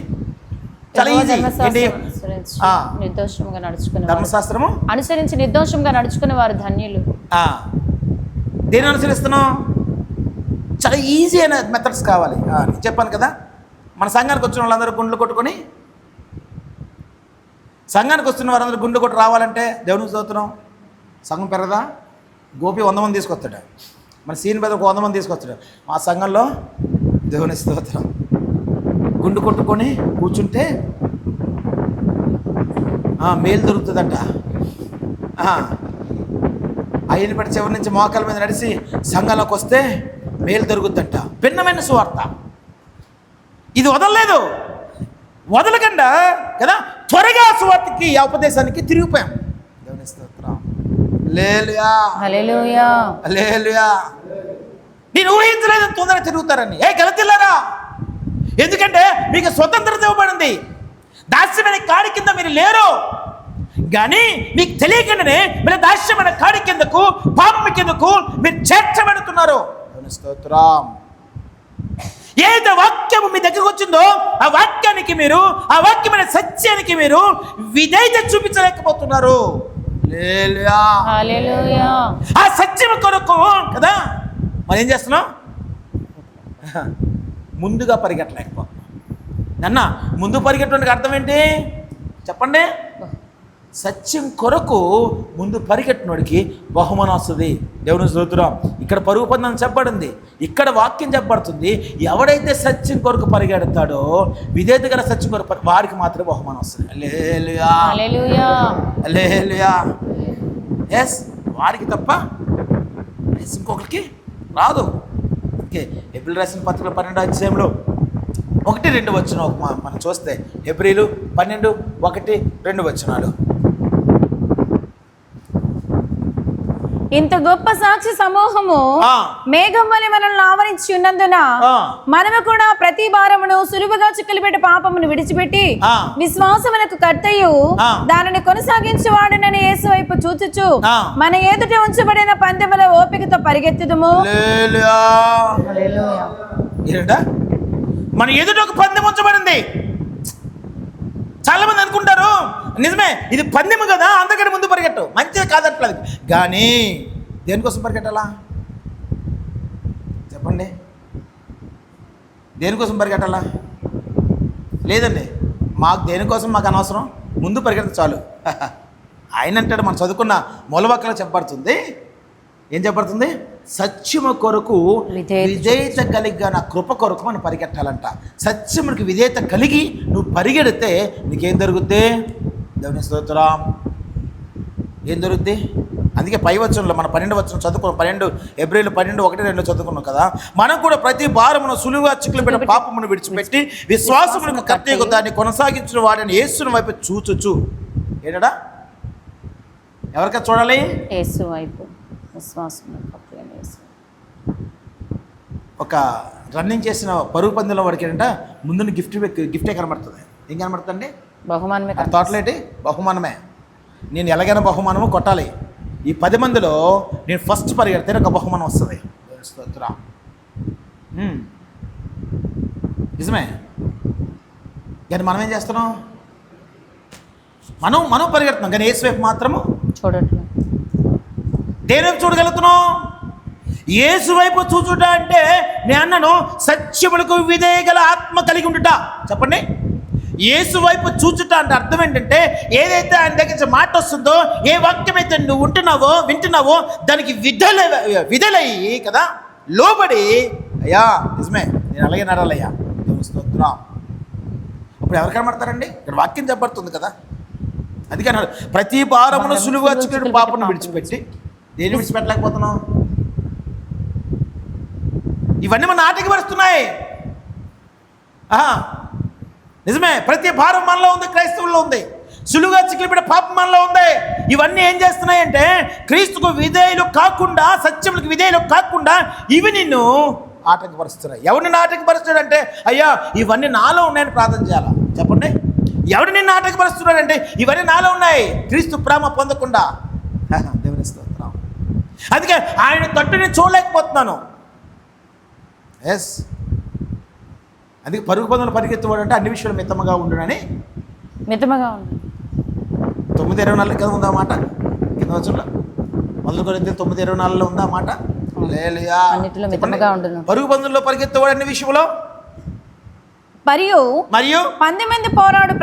చాలా ఈజీ. ఏంటి? ధర్మశాస్త్రము అనుసరించి నిర్దోషంగా నడుచుకునే వారు ధన్యులు. దేని అనుసరిస్తున్నాం? చాలా ఈజీ అయిన మెథడ్స్ కావాలి. నేను చెప్పాను కదా, మన సంఘానికి వచ్చిన వాళ్ళందరూ గుండ్లు కొట్టుకొని, సంఘానికి వస్తున్న వారందరూ గుండ్లు కొట్టి రావాలంటే దేవునికి స్తోత్రం, సంఘం పెరగదా? గోపి 100 మంది తీసుకొస్తాడు, మన సీన్ మీద 100 మంది తీసుకొస్తాడు. మా సంఘంలో దేవుని స్తోత్రం గుండు కొట్టుకొని కూర్చుంటే మేలు దొరుకుతుందంట. అయిన పడి చివరి నుంచి మోకాల మీద నడిచి సంఘంలోకి వస్తే మేలు దొరుకుతుందంట. భిన్నమైన సువార్త ఇది వదలలేదు, వదలకుండా కదా త్వరగా సువార్తకి ఆ ఉపదేశానికి తిరిగిపోయాం. దేవుని స్తోత్రం. హల్లెలూయా. నేను ఊహించలేదు తొందరగా తిరుగుతారని. ఏ గలతీయులారా, ఎందుకంటే మీకు స్వతంత్రత ఇవ్వబడింది, దాస్యమైన కాడి కింద మీరు లేరు. కానీ మీకు తెలియకుండానే మీరు దాస్యమైన కాడి కిందకు, పాపం కిందకు మీరు చేర్చబడుతున్నారు. స్తోత్రం. ఏదైతే వాక్యము మీ దగ్గరకు వచ్చిందో ఆ వాక్యానికి మీరు, ఆ వాక్యమైన సత్యానికి మీరు విధేయత చూపించలేకపోతున్నారు. ఆ సత్యం కొరకు కదా మనం ఏం చేస్తున్నాం? ముందుగా పరిగెట్టలేకపోతున్నాం. నన్న ముందు పరిగెట్టడానికి అర్థం ఏంటి చెప్పండి? సత్యం కొరకు ముందు పరిగెట్టినోడికి బహుమానం వస్తుంది. దేవుని స్తోత్రం. ఇక్కడ పరుగు పందెం చెప్పబడింది, ఇక్కడ వాక్యం చెప్పబడుతుంది. ఎవడైతే సత్యం కొరకు పరిగెడతాడో, విధేయత గల సత్యం కొరకు వారికి మాత్రమే బహుమానం వస్తుంది. హల్లెలూయా, హల్లెలూయా, హల్లెలూయా. ఎస్, వారికి తప్ప ఇంకొకరికి రాదు. ఓకే, ఎబ్రిల్ రాసిన పత్రికలో 12వ అధ్యాయంలో 1-2 వచనం మనం చూస్తే, ఎబ్రిలు 12:1-2 వచనాలు. ఇంత గొప్ప సాక్షి సమూహము మేఘం వలె మనల్ని ఆవరించి ఉన్నందున మనము కూడా ప్రతి భారమును సులువుగా చిక్కులుపెట్టి పాపమును విడిచిపెట్టి విశ్వాసమునకు కర్తయు దానిని కొనసాగించువాడునని యేసు వైపు చూచుచు మన ఎదుట ఉంచబడిన పందెముల ఓపికతో పరిగెత్తుదుము. మన ఎదుట ఒక పందెం ఉంచబడింది. చాలా మంది అనుకుంటారు నిజమే ఇది పందెము కదా, అంతకంటే ముందు పరిగెట్టు, మంచిది కాదట్లేదు. కానీ దేనికోసం పరిగెట్టాలా చెప్పండి? దేనికోసం పరిగెట్టాలా? లేదండి, మాకు దేనికోసం మాకు అనవసరం, ముందు పరిగెడితే చాలు. ఆయన అంటాడు, మనం చదువుకున్న మూలవాక్యంలో చెప్పబడుతుంది, ఏం చెప్పబడుతుంది? సత్యము కొరకు విధేయత కలిగి నా కృప కొరకు మనం పరిగెట్టాలంట. సత్యమునికి విధేయత కలిగి నువ్వు పరిగెడితే నీకేం దొరుకుద్ది? దేవుని స్తోత్రం. ఏం దొరుకుద్ది? అందుకే పై వచనంలో మన 12వ వచనం చదువుకున్నాం, 12 ఎబ్రిలు 12:1-2 చదువుకున్నాం కదా. మనం కూడా ప్రతి భారమును సులువుగా చిక్కులుపెట్టిన పాపమును విడిచిపెట్టి విశ్వాసమునకు కర్తయగు దాన్ని కొనసాగించిన వాడిని యేసుని వైపు చూచుచు. ఏంటడా? ఎవరికైనా చూడాలి? యేసు వైపు. ఒక రన్నింగ్ చేసిన పరుగు పందెంలో వాడికి ఏంటంటే ముందు గిఫ్టే కనబడుతుంది. ఏం కనబడుతుంది? బహుమానమే. తోటలేటి బహుమానమే. నేను ఎలాగైనా బహుమానము కొట్టాలి. ఈ 10 మందిలో నేను ఫస్ట్ పరిగెడితే ఒక బహుమానం వస్తుంది. నిజమే. కానీ మనం ఏం చేస్తున్నాం? మనం పరిగెడుతున్నాం, కానీ యేసు వైపు మాత్రము చూడట్లేదు. దేని వైపు చూడగలుగుతున్నాం? యేసు వైపు చూచుట అంటే నేను అన్నాను సత్యములకు విధేయగల ఆత్మ కలిగి ఉండుట. చెప్పండి, యేసు వైపు చూచుట అంటే అర్థం ఏంటంటే ఏదైతే ఆయన దగ్గర నుంచి మాట వస్తుందో, ఏ వాక్యం అయితే నువ్వు వింటున్నావో దానికి విధులయ్యి కదా, లోబడి అయ్యా నిజమే నేను అలాగే నడాలయ్యా. స్తోత్రం. అప్పుడు ఎవరు కనబడతారండి? ఇక్కడ వాక్యం చెప్పబడుతుంది కదా. అందుకని ప్రతి భారమును సులువుగా చిక్కుడు పాపను విడిచిపెట్టి దేన్ని విడిచిపెట్టలేకపోతున్నాం? ఇవన్నీ మన ఆటంకపరుస్తున్నాయి. నిజమే, ప్రతి భారం మనలో ఉంది, క్రైస్తవుల్లో ఉంది. సులువుగా చిక్కులుపెట్టే పాపం మనలో ఉంది. ఇవన్నీ ఏం చేస్తున్నాయంటే క్రీస్తుకు విధేయులు కాకుండా, సత్యములకు విధేయులు కాకుండా ఇవి నిన్ను ఆటంకపరుస్తున్నాయి. ఎవరు నిన్ను ఆటంకపరుస్తాడంటే అయ్యా ఇవన్నీ నాలో ఉన్నాయని ప్రార్థన చేయాలా? చెప్పండి, ఎవడు నిన్ను ఆటంకపరుస్తున్నాడంటే ఇవన్నీ నాలో ఉన్నాయి, క్రీస్తు ప్రేమ పొందకుండా. దేవుని స్తోత్రం. అందుకే ఆయన తట్టుని చూడలేకపోతున్నాను. ఎస్, అందుకే పరుగు పందెంలో పరిగెత్తువాడు అంటే అన్ని విషయాలు మితముగా ఉండునని. మితముగా ఉండు 9:24 కదా ఉందా మాట? కింద వచ్చుండ 1 కొరింథీయులు 9:24 ఉందా మాట? పరుగు పందెంలో పరిగెత్తువాడు అన్ని విషయంలో మరియు 10 మంది పోరాడు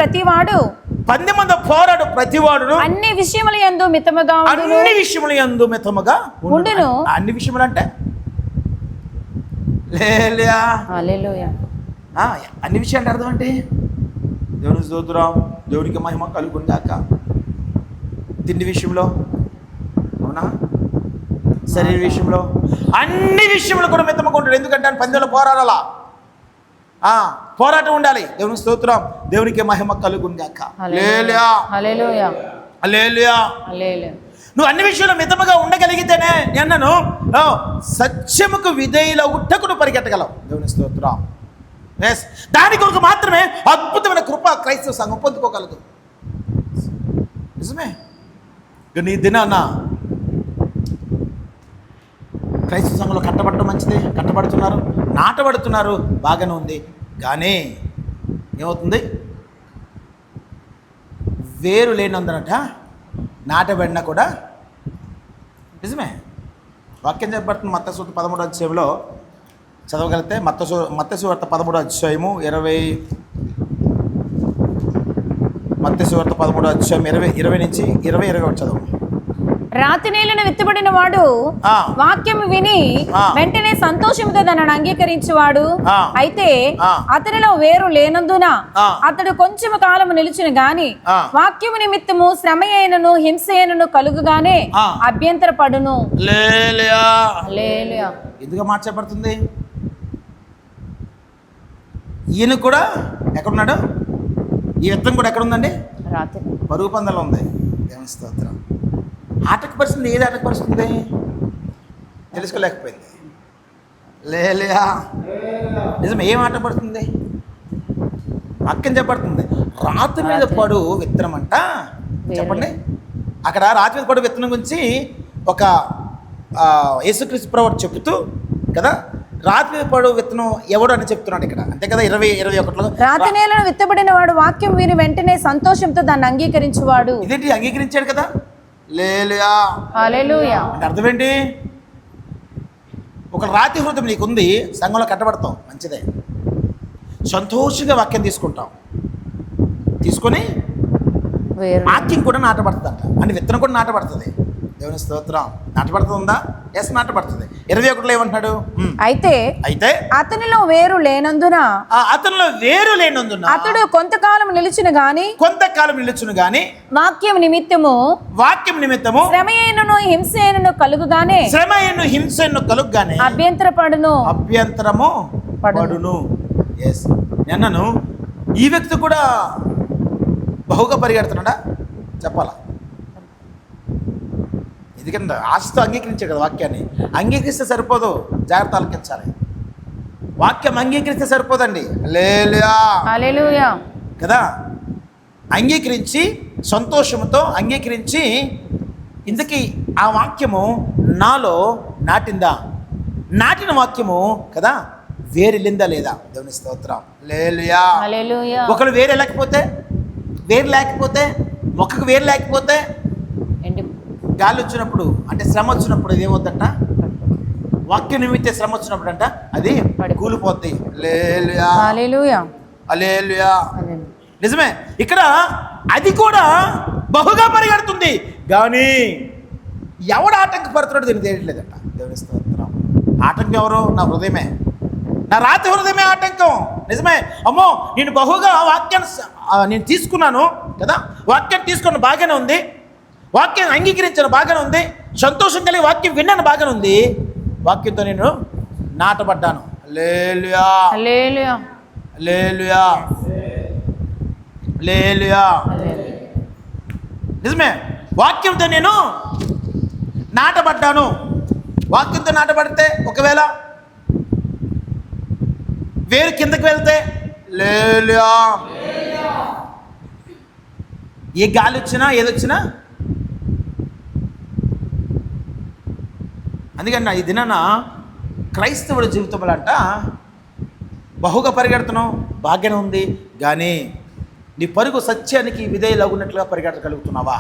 ప్రతివాడు అన్ని విషయముల యందు మితముగా ఉండును. అన్ని విషయములు అంటే అన్ని విషయాలు అంటే అర్థం అంటే దేవుని స్తోత్రం, దేవునికి మహిమ కలుగుగాక. తిండి విషయంలో అవునా, శరీర విషయంలో, అన్ని విషయంలో కూడా మితముగా ఉంటాడు. ఎందుకంటే ఆయన పందెంలో పోరాడాలా, పోరాటం ఉండాలి. దేవుని స్తోత్రం, దేవునికి మహిమ కలుగుగాక. నువ్వు అన్ని విషయంలో మితముగా ఉండగలిగితేనే నేను సత్యముకు విధేయుల ఉట్టకును పరిగెట్టగలవు. దేవుని స్తోత్రం. ఎస్, దాని కొరకు మాత్రమే అద్భుతమైన కృప క్రైస్తవ సంఘం పొందుకోగలదు. నిజమే. నీ దినాన్న క్రైస్తవ సంఘంలో కట్టబడటం మంచిదే, కట్టబడుతున్నారు, నాటబడుతున్నారు, బాగానే ఉంది. కానీ ఏమవుతుంది? వేరు లేనందునట నాటబడినా కూడా నిజమే. వాక్యం చెప్పబడుతుంది మత్తయి సువార్త 13వ అధ్యాయంలో చదవగలిగితే, మత్తయి సువార్త 13వ అధ్యాయము 20 మత్తయి సువార్త 13:20 నుంచి 21 చదువు. రాతి నేలను విత్తబడిన వాడు వాక్యం విని వెంటనే సంతోషంతో దానిని అంగీకరించేవాడు. అయితే అతనిలో వేరు లేనందున అతడు కొంచెం కాలము నిలిచిన గాని వాక్యము నిమిత్తము శ్రమ అయినను హింస అయినను కలుగుగానే అభ్యంతర పడును. ఎందుకు మార్చబడుతుంది? ఈయన కూడా ఎక్కడున్నాడు? ఈ విత్తనం కూడా ఎక్కడ ఉందండి? రాత్రి పరుగు పందెంలో ఉంది. దేవుని స్తోత్రం. ఆటంకపరుస్తుంది. ఏది ఆటంకపరుస్తుంది? తెలుసుకోలేకపోయింది. లేలయా నిజం. ఏం ఆటపడుతుంది? వాక్యం చెప్పబడుతుంది. రాతి మీద పడు విత్తనం అంట. చెప్పండి. అక్కడ రాతి మీద పడు విత్తనం గురించి ఒక యేసుక్రీస్తు ప్రభువు చెబుతూ కదా, రాతి మీద పడు విత్తనం ఎవడు అని చెప్తున్నాడు ఇక్కడ, అంతే కదా? 20-21లో రాతి నేలను విత్తబడిన వాడు వాక్యం విని వెంటనే సంతోషంతో దాన్ని అంగీకరించేవాడు. ఇదేంటి? అంగీకరించాడు కదా. లేలుయా హల్లెలూయా. అంటే అర్థం ఏంటి? ఒక రాతి హృదయం నీకుంది, సంఘంలో కట్టబడతాం, మంచిదే. సంతోషంగా వాక్యం తీసుకుంటాం, తీసుకొని వాక్యం కూడా నాటబడుతుందంట. అంటే విత్తనం కూడా నాటబడుతుంది. దేవుని స్తోత్రం. నాటబడుతుందా? ఎస్, నాటబడుతుంది. 21లో ఏమంటున్నాడు? అయితే అతనిలో వేరు లేనందున అతడు కొంతకాలం నిలిచిన గాని వాక్యం నిమిత్తము శ్రమ అయినను హింస అయినను కలుగుగానే అభ్యంతరము పడును. ఎస్, నిన్నను ఈ వ్యక్తి కూడా బహుగా పరిగెడుతున్నాడా చెప్పాలా? ఎందుకంటే ఆశతో అంగీకరించాడు కదా వాక్యాన్ని. అంగీకరిస్తే సరిపోదు, జాగ్రత్త ఆలకించాలి. వాక్యం అంగీకరిస్తే సరిపోదండి. హల్లెలూయా కదా. అంగీకరించి సంతోషంతో అంగీకరించి, ఇందుకీ ఆ వాక్యము నాలో నాటిందా? నాటిన వాక్యము కదా వేరెళ్ళిందా లేదా? దేవుని స్తోత్రం. హల్లెలూయా. ఒకరు వేరే లేకపోతే మొక్కకు వేరు లేకపోతే గాలి వచ్చినప్పుడు అంటే శ్రమ వచ్చినప్పుడు ఇది ఏమవుతుందంట? వాక్య నిమిత్తే శ్రమ వచ్చినప్పుడు అంట అది కూలిపోద్ది. హల్లెలూయా. నిజమే. ఇక్కడ అది కూడా బహుగా పరిగెడుతుంది, కానీ ఎవడు ఆటంకపడుతున్నాడు దీన్ని తెలియట్లేదంట. దేవుని స్తోత్రం. ఆటంకం ఎవరు? నా హృదయమే, నా రాతి హృదయమే ఆటంకం. నిజమే. అమ్మో, నేను బహుగా వాక్యాన్ని నేను తీసుకున్నాను కదా, వాక్యాన్ని తీసుకున్న బాగానే ఉంది, వాక్యం అంగీకరించిన బాగానే ఉంది, సంతోషం కలిగి వాక్యం విన్నాను బాగానే ఉంది, వాక్యంతో నేను నాటబడ్డాను. నిజమే. వాక్యంతో నేను నాటబడ్డాను. వాక్యంతో నాటబడితే ఒకవేళ వేరు కిందకి వెళ్తే ఏ గాలి వచ్చినా ఏదొచ్చినా, అందుకని ఈ దినాన క్రైస్తవుడి జీవితంలో అంట బహుగా పరిగెడుతున్నావు, బాగానే ఉంది, కానీ నీ పరుగు సత్యానికి విధేయులగున్నట్లుగా పరిగెట్టగలుగుతున్నావా?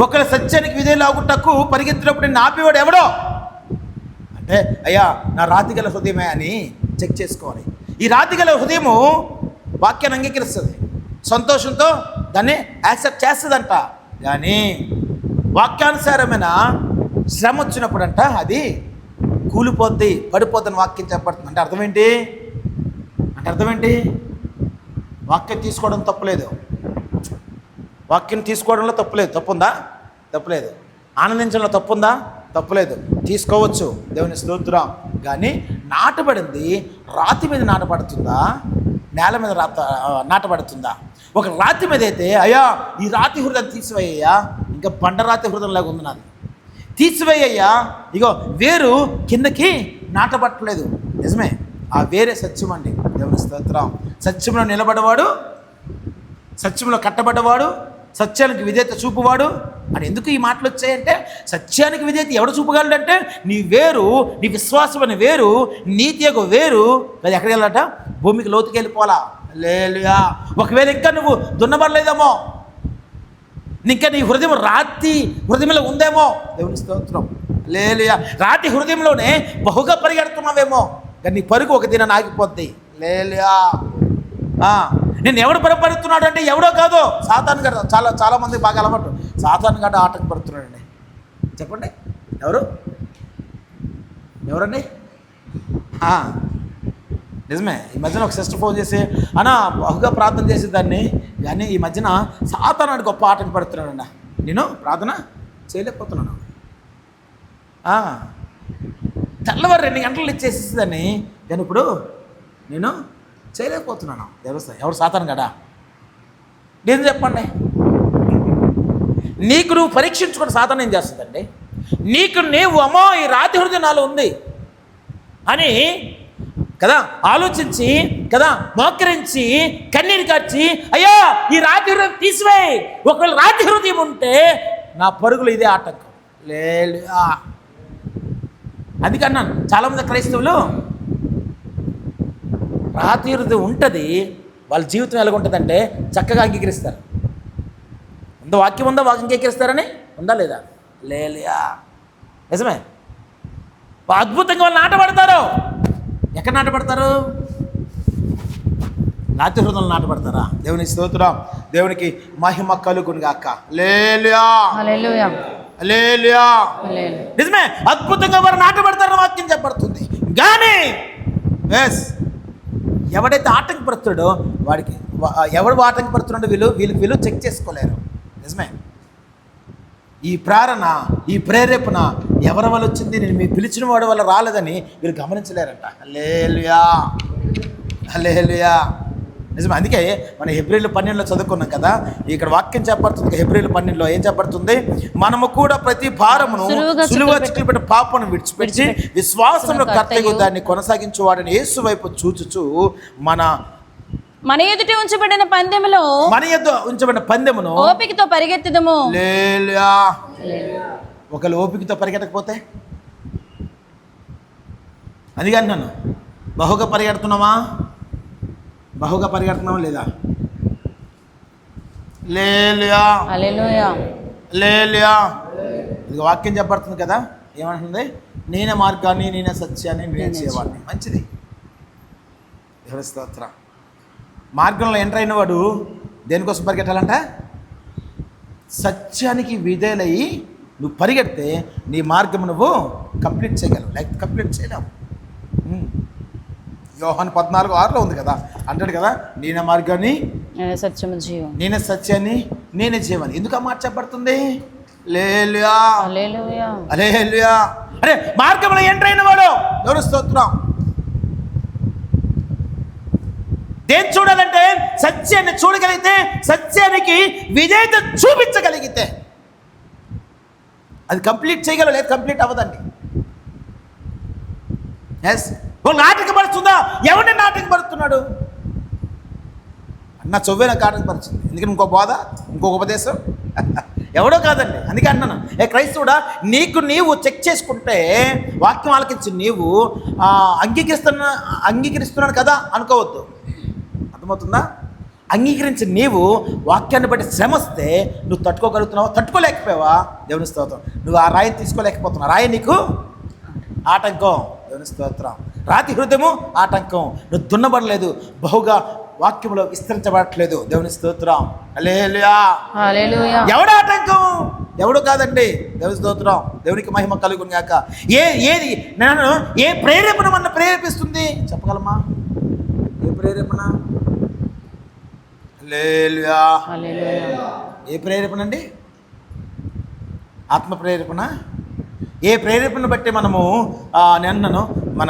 ఒకవేళ సత్యానికి విధేయులగుటకు పరిగెత్తినప్పుడు నేను ఆపేవాడు ఎవడో అంటే, అయ్యా నా రాతిగల హృదయమే అని చెక్ చేసుకోవాలి. ఈ రాతిగల హృదయము వాక్యాన్ని అంగీకరిస్తుంది, సంతోషంతో దాన్ని యాక్సెప్ట్ చేస్తుందంట. కానీ వాక్యానుసారమైన శ్రమ వచ్చినప్పుడు అంట అది కూలిపోద్ది, పడిపోద్దని వాక్యం చెప్పబడుతుంది. అంటే అర్థం ఏంటి? వాక్యం తీసుకోవడం తప్పులేదు, వాక్యం తీసుకోవడంలో తప్పులేదు. తప్పుందా? తప్పులేదు. ఆనందించడంలో తప్పుందా? తప్పులేదు. తీసుకోవచ్చు, దేవుని స్తోత్రం. కానీ నాటబడింది రాతి మీద నాటబడుతుందా, నేల మీద నాటబడుతుందా? ఒక రాతి మీద అయితే, అయ్యా ఈ రాతి హృదయం తీసివేయ్యా, ఇంకా బండరాతి హృదయంలాగా ఉంది నాది, తీసివేయ్యా, ఇగో వేరు కిందకి నాటబట్టలేదు. నిజమే, ఆ వేరే సత్యం అండి. దేవుని స్తోత్రం. సత్యంలో నిలబడవాడు, సత్యంలో కట్టబడ్డవాడు, సత్యానికి విధేయత చూపువాడు అని. ఎందుకు ఈ మాటలు వచ్చాయంటే, సత్యానికి విధేయత ఎవడు చూపగలడంటే నీ వేరు, నీ విశ్వాసం అనే వేరు, నీతి యొక్క వేరు అది ఎక్కడికి వెళ్ళాలట? భూమికి లోతుకి వెళ్ళిపోవాలా. ఒకవేళ ఇంకా నువ్వు దున్నబడలేదేమో, ఇంకా నీ హృదయం రాతి హృదయంలో ఉందేమో, దేవుని స్తోత్రం. రాతి హృదయంలోనే బహుగా పరిగెడుతున్నావేమో, కానీ నీ పరుగు ఒక దినాన్ని ఆగిపోద్ది. నేను ఎవడు బలపరుస్తున్నాడు అంటే ఎవడో కాదు, సాతాను గడ. చాలా మంది బాగా అలవాటు, సాతాను గడ ఆటంకపడుతున్నాడండి. చెప్పండి ఎవరండి? నిజమే. ఈ మధ్యన ఒక సిస్టర్ ఫోన్ చేసి అన్న బహుగా ప్రార్థన చేసేదాన్ని, కానీ ఈ మధ్యన సాతానుడు గొప్ప ఆటంకపడుతున్నాడన్న, నేను ప్రార్థన చేయలేకపోతున్నాను. తెల్లవారు 2 గంటలు ఇచ్చేసేదాన్ని, కానీ ఇప్పుడు నేను చేయలేకపోతున్నాను. ఎవరు సాతాను కదా? నేను చెప్పండి, నీకు నువ్వు పరీక్షించుకుని సాతాను ఏం చేస్తుందండి? నీకు నీవు అమ్మో ఈ రాతి హృదయం నాలో ఉంది అని కదా ఆలోచించి కదా మోకరించి కన్నీరు కార్చి అయ్యా ఈ రాతి హృదయం తీసివేయి. ఒకవేళ రాతి హృదయం ఉంటే నా పరుగులు ఇదే ఆటంకం లేదు. అందుకన్నాను చాలామంది క్రైస్తవులు రాతి హృదయం ఉంటుంది, వాళ్ళ జీవితం ఎలాగుంటుందంటే చక్కగా అంగీకరిస్తారు. వాక్యం ఉందా, వాక్యం అంగీకరిస్తారని ఉందా లేదా? లేలియా. నిజమే. అద్భుతంగా వాళ్ళు నాటపడతారు. ఎక్కడ నాటపడతారు? రాతి హృదయంలో నాటపడతారా? దేవుని స్తోత్రం, దేవునికి మహిమ కలుగును గాక. హల్లెలూయా హల్లెలూయా హల్లెలూయా. నిజమే, అద్భుతంగా వారు నాటపడతారని వాక్యం చెప్పబడుతుంది. కానీ ఎవడైతే ఆటంకపడుతాడో వాడికి ఎవడు ఆటంకపడుతున్నాడో వీళ్ళు చెక్ చేసుకోలేరు. నిజమే. ఈ ప్రేరేపణ ఎవరి వల్ల వచ్చింది? నేను మీరు పిలిచిన వాడి వల్ల రాలేదని వీళ్ళు గమనించలేరంట. హల్లెలూయా హల్లెలూయా. నిజమే. అందుకే మనం హెబ్రీలు 12లో చదువుకున్నాం కదా, ఇక్కడ వాక్యం చెప్పబడుతుంది. హెబ్రీలు 12లో ఏం చెప్పబడుతుంది? మనము కూడా ప్రతి భారమును సులువుగా చిక్కులుపెట్టిన పాపను విడిచిపెట్టి విశ్వాసంలో కర్తయ్య దాన్ని కొనసాగించువాడని యేసు వైపు చూచుచు మన ఎదుట ఉంచబడిన పందెమును ఓపికతో పరిగెత్తుదము. హల్లెలూయా. ఒకళ్ళు ఓపికతో పరిగెత్తకపోతే అది కానీ నన్ను బహుగా పరిగెడుతున్నామా లేదా? హల్లెలూయా హల్లెలూయా హల్లెలూయా. ఇది వాక్యం చెప్పబడుతుంది కదా, ఏమంటుంది? నేనే మార్గాన్ని, నేనే సత్యాన్ని, నేనే చేయవాడిని. మంచిది. దేవుని స్తోత్రం. మార్గంలో ఎంటర్ అయిన వాడు దేనికోసం పరిగెట్టాలంట? సత్యానికి విధేయులయ్యి నువ్వు పరిగెడితే నీ మార్గం నువ్వు కంప్లీట్ చేయగలవు, లేకపోతే కంప్లీట్ చేయలేవు. యోహాను 14:6లో ఉంది కదా, అంటాడు కదా, నేనే మార్గాన్ని, నేనే సత్యాన్ని, నేనే జీవాన్ని. ఎందుకు ఆ మాట చెప్పబడుతుంది? హల్లెలూయా హల్లెలూయా. అరే మార్గంలో ఎంటర్ అయిన వాడు దేవుని స్తోత్రం. దేని చూడాలంటే సత్యాన్ని చూడగలిగితే, సత్యానికి విధేయత చూపించగలిగితే అది కంప్లీట్ చేయగలవు, లేదు కంప్లీట్ అవ్వదండి. నాటకపరుస్తుందా? ఎవరిని నాటకపరుస్తున్నాడు? అన్న చొవ్వే నాకు ఆటంకపరుస్తుంది. ఎందుకంటే ఇంకో బోధ, ఇంకొక ఉపదేశం ఎవడో కాదండి. అందుకే అన్నాను, క్రైస్తవుడా నీకు నీవు చెక్ చేసుకుంటే, వాక్యం ఆలకించి నీవు అంగీకరిస్తున్నాను కదా అనుకోవద్దు. అర్థమవుతుందా? అంగీకరించి నీవు వాక్యాన్ని బట్టి శ్రమ వస్తే నువ్వు తట్టుకోగలుగుతున్నావా? తట్టుకోలేకపోయావా? దేవుని స్తోత్రం. నువ్వు ఆ రాయిని తీసుకోలేకపోతున్నావు, రాయి నీకు ఆటంకం. దేవుని స్తోత్రం. రాతి హృదయము ఆటంకం. నువ్వు దున్నబడలేదు, బహుగా వాక్యంలో విస్తరించబడట్లేదు. దేవుని స్తోత్రం. హల్లెలూయా హల్లెలూయా. ఎవడు ఆటంకం? ఎవడు కాదండి. దేవుని స్తోత్రం. దేవునికి మహిమ కలుగును గాక. ఏది నన్ను ఏ ప్రేరేపణ మన ప్రేరేపిస్తుంది చెప్పగలమా? ఏ ప్రేరేపణ? హల్లెలూయా హల్లెలూయా. ఏ ప్రేరేపణ అండి? ఆత్మ ప్రేరేపణ. ఏ ప్రేరేపణ బట్టి మనము నేను మన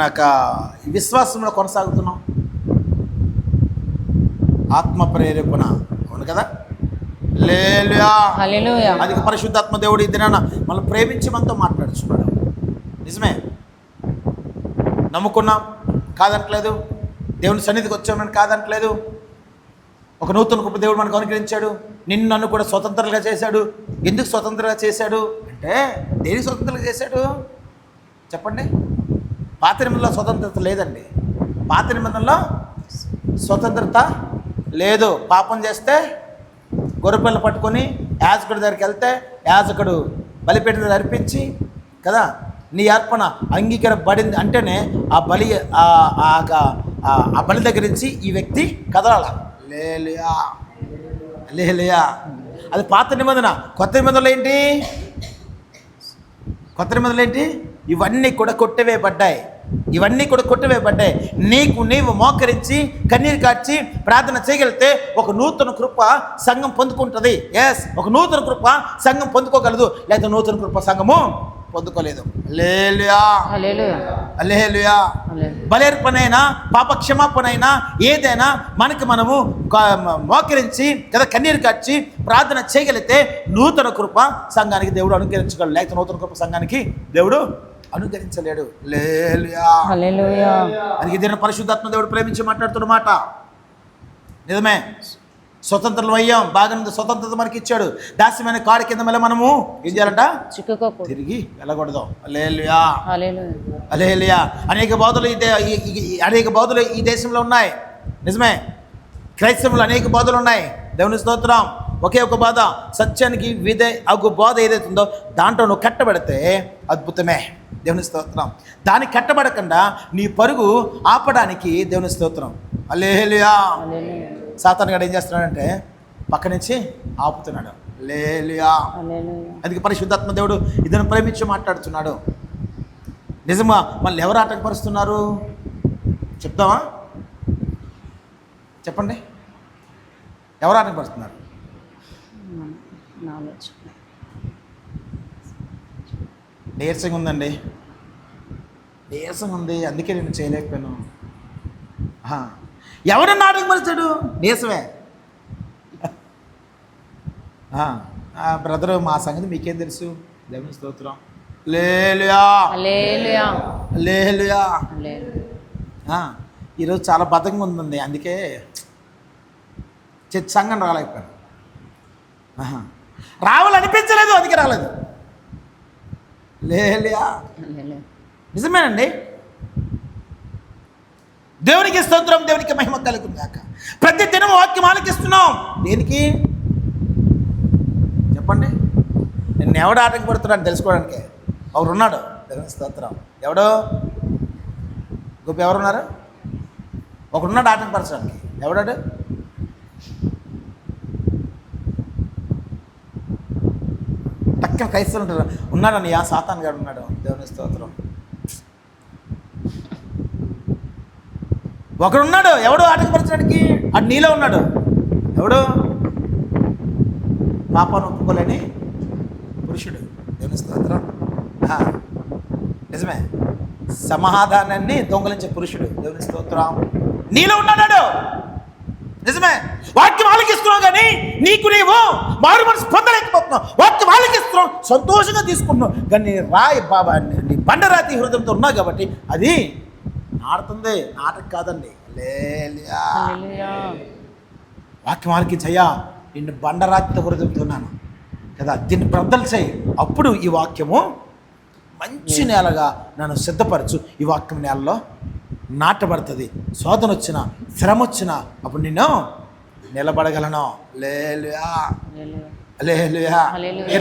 విశ్వాసంలో కొనసాగుతున్నాం? ఆత్మ ప్రేరేపణ అవును కదా. హల్లెలూయా హల్లెలూయా. అది పరిశుద్ధాత్మ దేవుడు ఈ దినాన మనం ప్రేమించి మనతో మాట్లాడుతున్నాడు. నిజమే, నమ్ముకున్నాం కాదంటలేదు, దేవుని సన్నిధికి వచ్చామని కాదంటలేదు. ఒక నూతన గొప్ప దేవుడు మనకు అనుగ్రహించాడు. నన్ను కూడా స్వతంత్రంగా చేశాడు. ఎందుకు స్వతంత్రంగా చేశాడు అంటే, దేనికి స్వతంత్రంగా చేశాడు చెప్పండి? పాత నిబంధనలో స్వతంత్రత లేదండి. పాత నిబంధనలో స్వతంత్రత లేదు. పాపం చేస్తే గొర్రెపిల్ల పట్టుకొని యాజకుడి దగ్గరికి వెళ్తే యాజకుడు బలిపీఠం దగ్గర అర్పించి కదా, నీ అర్పణ అంగీకరించబడింది అంటేనే ఆ బలి దగ్గర నుంచి ఈ వ్యక్తి కదలాల. హల్లెలూయా హల్లెలూయా. అది పాత నిబంధన. కొత్త నిబంధనలు ఏంటి? కొత్త నిబంధనలు ఏంటి? ఇవన్నీ కూడా కొట్టివేయబడ్డాయి. ఇవన్నీ కూడా కొట్టివేయబడ్డాయి. నీవు మోకరించి కన్నీరు కార్చి ప్రార్థన చేయగలిగితే ఒక నూతన కృప సంఘం పొందుకుంటుంది. ఎస్, ఒక నూతన కృప సంఘం పొందుకోగలదు, లేదా నూతన కృప సంఘము పొందుకోలేదు. హల్లెలూయా హల్లెలూయా. బలేర్పనైనా పాప క్షమాపణైనా ఏదైనా మనకి మనము మోకరించి కదా కన్నీరు కార్చి ప్రార్థన చేయగలిగితే నూతన కృప సంఘానికి దేవుడు అనుగ్రహించగలడు, లేకపోతే నూతన కృప సంఘానికి దేవుడు అనుగ్రహించలేడు. హల్లెలూయా. అది ఇదే పరిశుద్ధాత్మ దేవుడు ప్రేమించి మాట్లాడుతున్న మాట. నిజమే, స్వతంత్రం అయ్యాం, బాగా స్వతంత్రత మనకి ఇచ్చాడు. దాస్యమైన కాడి కింద మళ్ళీ మనము ఏం చేయాలంట? తిరిగి వెళ్ళకూడదు. హల్లెలూయా హల్లెలూయా. అనేక బోధలు ఈ దేశంలో ఉన్నాయి. నిజమే, క్రైస్తవులు అనేక బోధలు ఉన్నాయి. దేవుని స్తోత్రం. ఒకే ఒక బాధ, సత్యానికి అగు బోధ ఏదైతే ఉందో దాంట్లో నువ్వు కట్టబడితే అద్భుతమే. దేవుని స్తోత్రం. దానికి కట్టబడకుండా నీ పరుగు ఆపడానికి దేవుని స్తోత్రం. హల్లెలూయా. సాతాను గాడు ఏం చేస్తున్నాడంటే పక్క నుంచి ఆపుతున్నాడు. హల్లెలూయా. అందుకే పరిశుద్ధాత్మ దేవుడు ఇతను ప్రేమించి మాట్లాడుతున్నాడు. నిజమా? మళ్ళీ ఎవరు ఆటంకపరుస్తున్నారు చెప్తావా? చెప్పండి, ఎవరు ఆటంకపరుస్తున్నారు? నీరసంగా ఉందండి, నీరసంగా ఉంది, అందుకే నేను చేయలేకపోయాను. ఎవరన్నా ఆటంకపరిచాడు? నీరసమే. బ్రదరు, మా సంగతి మీకేం తెలుసు? దేవుని స్తోత్రం. హల్లెలూయా హల్లెలూయా. ఈరోజు చాలా బద్ధకంగా ఉందండి, అందుకే సంఘం రాలేకపోయాను. రావాలనిపించలేదు, అందుకే రాలేదు. హల్లెలూయా. నిజమేనండి. దేవునికి స్తోత్రం, దేవునికి మహిమ కలుగుగాక. ప్రతి దినం వాక్యం ఆలకిస్తున్నాం. దేనికి చెప్పండి? నేను ఎవడు ఆటంకపడుతున్నాను తెలుసుకోవడానికి. ఎవరున్నాడు? దేవునికి స్తోత్రం. ఎవడో గొప్ప ఎవరున్నారు? ఒకడున్నాడు ఆటంకపరచడానికి. ఎవడాడు? టక్కన క్రైస్తవులు ఉంటారు. ఉన్నాడని సాతాన్ గాడు ఉన్నాడు. దేవుని స్తోత్రం. ఒకడున్నాడు. ఎవడు ఆటంకపరచడానికి? అది నీలో ఉన్నాడు. ఎవడు? పాపాన్ని ఒప్పుకోలేని పురుషుడు. దేవుని స్తోత్రం. నిజమే, సమాధానాన్ని దొంగలించే పురుషుడు. దేవుని స్తోత్రం. నీలో ఉన్నాడు. నిజమే, వాక్యం ఆలకిస్తున్నావు కానీ నీవు మారు మనసు పొందలేకపోతున్నావు. వాక్యం ఆలకిస్తున్నావు, సంతోషంగా తీసుకుంటున్నావు కానీ బాబా నీ బండరాతి హృదయంతో ఉన్నావు కాబట్టి అది ఆడుతుంది, నాటకం కాదండి. హల్లెలూయా. వాక్యం ఆలకించయ్యా, నిన్ను బండరాతితో హృదయంతో ఉన్నాను కదా, దీన్ని బ్రద్దలు చేయి. అప్పుడు ఈ వాక్యము మంచి నేలగా నన్ను సిద్ధపరచు. ఈ వాక్యం నేలలో నాటబడుతుంది. శోధన వచ్చినా, శ్రమ వచ్చినా అప్పుడు నిన్ను నిలబడగలను. హల్లెలూయా హల్లెలూయా.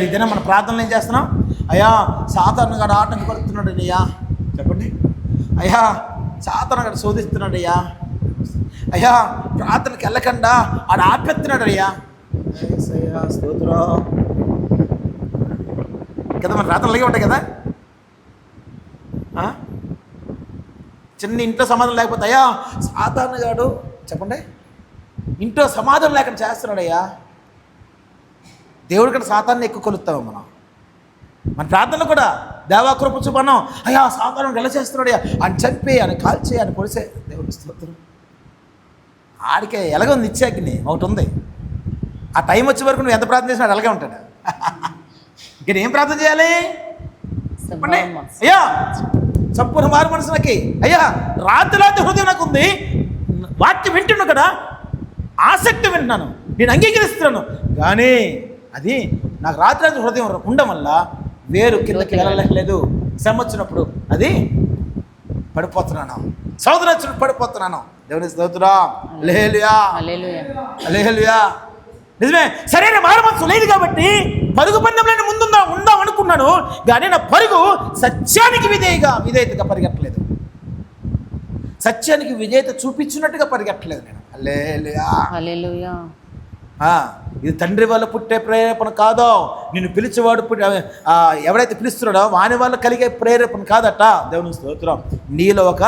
ఇదేనా మన ప్రార్థనలు ఏం చేస్తున్నాం? అయ్యా సాతానుగాడు ఆటంకపడుతున్నాడు అయ్యా. చెప్పండి. అయ్యా సాతానుగాడు శోధిస్తున్నాడు అయ్యా. అయ్యా ప్రార్థనకి వెళ్ళకుండా ఆడు ఆపెత్తున్నాడు అయ్యా. స్తోత్రం కదా. మన ప్రార్థనలు అలాగే ఉంటాయి కదా. చిన్న ఇంట్లో సమాధానం లేకపోతే అయ్యా సాతానుగాడు చెప్పండి ఇంట్లో సమాధానం లేకుండా చేస్తున్నాడు అయ్యా. దేవుడి కంటే సాతాన్ని ఎక్కువ కొలుస్తాము మనం. మన ప్రార్థనలు కూడా దేవా కృప చూపన్నాం. అయ్యా సాతాను గెల చేస్తున్నాడు అయ్యా, అని చంపి అని కాల్చే అని పొడిసే. దేవుడి స్తోత్రం. ఆడికే ఎలాగొంది ఇచ్చాకిని ఒకటి ఉంది. ఆ టైం వచ్చే వరకు నువ్వు ఎంత ప్రార్థన చేసినా అలాగే ఉంటాడు. ఇక్కడ ఏం ప్రార్థన చేయాలి చెప్పండి? అయ్యా సంపూర్ణ మారు మనసు నాకి. అయ్యా రాత్రి హృదయం నాకు ఉంది, వాక్యం వింటున్నా కదా, ఆసక్తి వింటున్నాను, నేను అంగీకరిస్తున్నాను కానీ అది నాకు రాత్రి హృదయం ఉండడం వల్ల వేరు కిందకి వెళ్ళలేదు. శ్రమ వచ్చినప్పుడు అది పడిపోతున్నాను, సోదరు వచ్చినప్పుడు పడిపోతున్నాను. దేవుని స్తోత్రం. హల్లెలూయా హల్లెలూయా. నిజమే, సరైన మారు మనసు లేదు కాబట్టి పరుగు పందెంలో ఉందాం అనుకున్నాను కానీ నా పరుగు సత్యానికి విధేయతగా పరిగెట్టలేదు. సత్యానికి విధేయత చూపించినట్టుగా పరిగెట్టలేదు నేను. హల్లెలూయా. హల్లెలూయా. ఇది తండ్రి వల్ల పుట్టే ప్రేరేపణ కాదో, నిన్ను పిలిచేవాడు ఎవరైతే పిలుస్తున్నాడో వాని వల్ల కలిగే ప్రేరేపణ కాదట. దేవుని స్తోత్రం. నీలో ఒక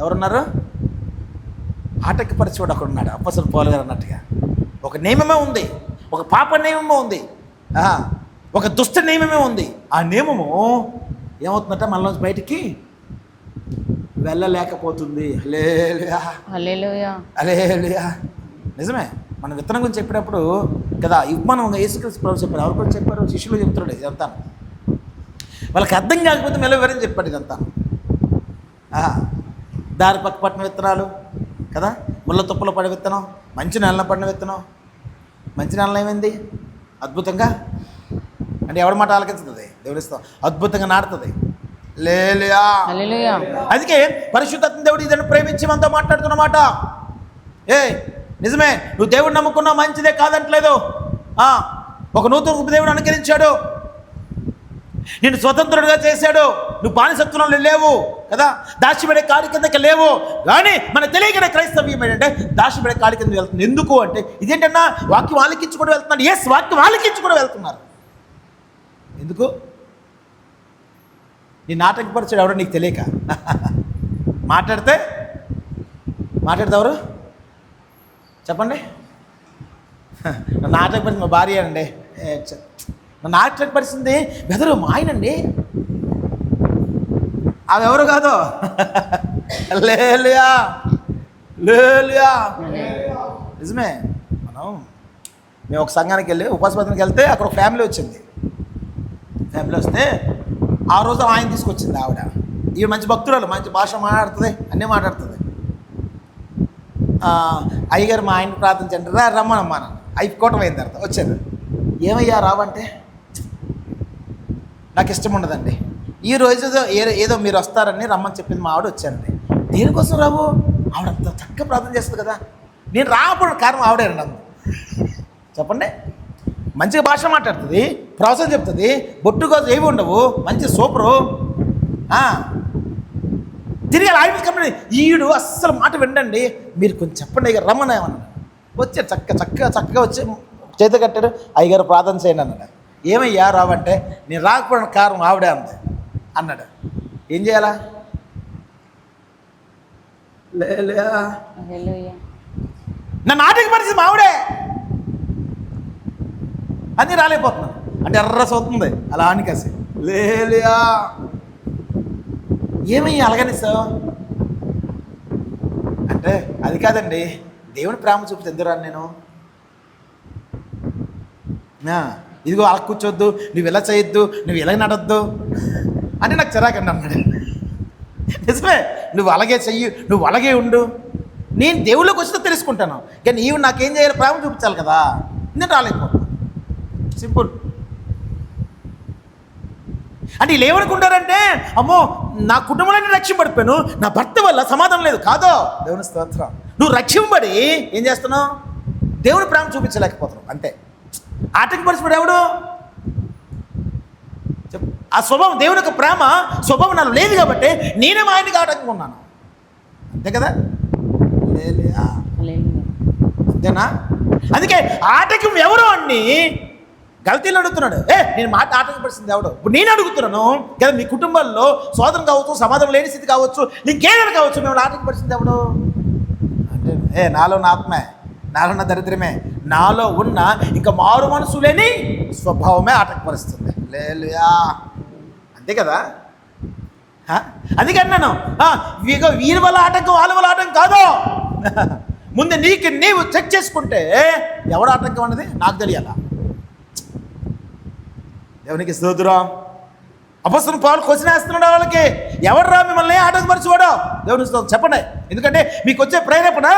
ఎవరున్నారు, ఆటంకపరిచేవాడు ఒకడు ఉన్నాడు. అపోస్తలుడు పౌలు గారు అన్నట్టుగా ఒక నియమమే ఉంది, ఒక పాప నియమమే ఉంది, ఒక దుష్ట నియమమే ఉంది. ఆ నియమము ఏమవుతుందట, మనలోంచి బయటికి వెళ్ళలేకపోతుంది. హల్లెలూయా. హల్లెలూయా. హల్లెలూయా. నిజమే. మన విత్తనం గురించి చెప్పినప్పుడు కదా, మనం యేసుక్రీస్తు ప్రభువు చెప్పారు. ఎవరు కూడా చెప్పారు, శిష్యులు చెప్తున్నాడు ఇదంతా. వాళ్ళకి అర్థం కాకపోతే మెల్ల వివరించి చెప్పాడు ఇదంతా. దారి పక్క పట్టిన విత్తనాలు కదా, ముళ్ళ తుప్పలు పడే విత్తనం, మంచి నెలన పడిన విత్తనం. మంచి నెలలో ఏమైంది, అద్భుతంగా అంటే ఎవరి మాట ఆలకించుతుంది, దేవుడిస్తాం, అద్భుతంగా నాటుతుంది. హల్లెలూయా. హల్లెలూయా. అందుకే పరిశుద్ధాత్మ దేవుడు ఇదని ప్రేమించి మనతో మాట్లాడుతున్నమాట. నిజమే, నువ్వు దేవుడు నమ్ముకున్నావు, మంచిదే కాదంటలేదు. ఒక నూతన దేవుడు అనుకరించాడు, నిన్ను స్వతంత్రుడిగా చేశాడు. నువ్వు బానిసత్వంలో లేవు కదా, దాచిపడే కాడి కిందకి లేవు. కానీ మనకు తెలియకనే క్రైస్తవ్యం ఏంటంటే దాచిపడే కాడి కింద వెళ్తుంది. ఎందుకు అంటే ఇదేంటన్నా, వాక్యం ఆలకించుకుంటూ వెళ్తున్నాడు. ఎస్, వాక్యం ఆలకించుకుంటూ వెళ్తున్నారు. ఎందుకు? నీ నాటకపరిచాడు ఎవరో నీకు తెలియక. మాట్లాడితే ఎవరు చెప్పండి. నన్ను ఆటంకపరిచింది మా భార్య అండి. నన్ను ఆటంకపరిచింది బెదరు మా ఆయనండి. అవి ఎవరు కాదు. హల్లెలూయా. హల్లెలూయా. నిజమే. మేము ఒక సంఘానికి వెళ్ళి ఉపాసపత్రికి వెళ్తే అక్కడ ఒక ఫ్యామిలీ వచ్చింది. ఫ్యామిలీ వస్తే ఆ రోజు ఆయన తీసుకొచ్చింది ఆవిడ. ఈవిడ మంచి భక్తురాలు, మంచి భాష మాట్లాడుతుంది, అన్నీ మాట్లాడుతుంది. అయ్యగారు మా ఆయన ప్రార్థించండి, రమ్మనమ్మా నన్ను. అయిపోవటం అయిన తర్వాత వచ్చారు. ఏమయ్యా రావంటే, నాకు ఇష్టం ఉండదండి. ఈ రోజు ఏదో మీరు వస్తారని రమ్మని చెప్పింది మా ఆవిడ. వచ్చారండి. దేనికోసం రావు? ఆవిడ అంత చక్కగా ప్రార్థన చేస్తుంది కదా. నేను రాకపోవడం కారణం ఆవిడేనండి. అందు చెప్పండి. మంచిగా భాష మాట్లాడుతుంది, ప్రాసెస్ చెప్తుంది, బొట్టుగా ఏవి ఉండవు, మంచి సూపరు. తిరిగి ఆయన కంపెనీ ఈడు అస్సలు మాట వినండి, మీరు కొంచెం చెప్పండి అయ్యారు రమ్మని ఏమన్నా. వచ్చారు చక్కగా వచ్చి చేత కట్టాడు. అయ్యగారు ప్రార్థన చేయండి అన్నాడు. ఏమయ్యా రావంటే, నేను రాకపోవడం కారణం ఆవిడే అంది అన్నాడు. ఏం చేయాలా? నన్ను ఆటంకపరిచింది మా ఆవిడే అన్నీ రాలేకపోతున్నాను అంటే ఎర్రసి అవుతుంది అలా ఆనికేసి. లేలుయా. ఏమయ్యా అలాగనిస్తావు అంటే, అది కాదండి, దేవుని ప్రేమ చూపితే ఎందురాను నేను. ఇదిగో అలా కూర్చోద్దు, నువ్వు ఇలా చేయొద్దు, నువ్వు ఇలా నడొద్దు అంటే నాకు చిరాకండి అన్నాడు. నిజమే, నువ్వు అలాగే చెయ్యి, నువ్వు అలాగే ఉండు. నేను దేవుళ్ళకి వచ్చినా తెలుసుకుంటాను, కానీ నీవు నాకేం చేయాలి, ప్రేమ చూపించాలి కదా. నేను రాలేకపోతాను. సింపుల్. అంటే వీళ్ళు ఏమనుకుంటారంటే, అమ్మో నా కుటుంబంలో రక్షింపడిపోయాను, నా భర్త వల్ల సమాధానం లేదు. కాదో, దేవుని స్తోత్రం. నువ్వు రక్షింపబడి ఏం చేస్తున్నావు, దేవుని ప్రేమ చూపించలేకపోతున్నావు అంతే. ఆటంకపరిచిపోయాడు ఎవడు? ఆ స్వభావం, దేవుని యొక్క ప్రేమ స్వభావం నాలో లేదు కాబట్టి నేనే మా ఆయనకి ఆటంకం ఉన్నాను, అంతే కదా. అంతేనా? అందుకే ఆటంకం ఎవరు అని గల్తీలు అడుగుతున్నాడు. నేను మాట ఆటంకపరిచింది ఎవడు? ఇప్పుడు నేను అడుగుతున్నాను కదా, మీ కుటుంబాల్లో సోదరం కావచ్చు, సమాధానం లేని స్థితి కావచ్చు, నీకేదైనా కావచ్చు, మిమ్మల్ని ఆటంకపరిచింది ఎవడు అంటే, నాలో నా ఆత్మే, నాలో నా దరిద్రమే, నాలో ఉన్న ఇంకా మారు మనసు లేని స్వభావమే ఆటంకపరుస్తుంది. హల్లెలూయా. అంతే కదా. అందుకే అన్నాను, వీరి వల్ల ఆటంకం, వాళ్ళ వల్ల ఆటంకం కాదు. ముందు నీవు చెక్ చేసుకుంటే ఎవడు ఆటంకం అన్నది నాకు తెలియాలా. దేవునికి స్తోత్రం. అపొస్తలుడు పౌలు క్వశ్చన్ వేస్తున్నాడు వాళ్ళకి, ఎవడరా మిమ్మల్ని ఆటంకపరిచేవాడు? దేవునికి స్తోత్రం. చెప్పండి. ఎందుకంటే మీకు వచ్చే ప్రేరేపణ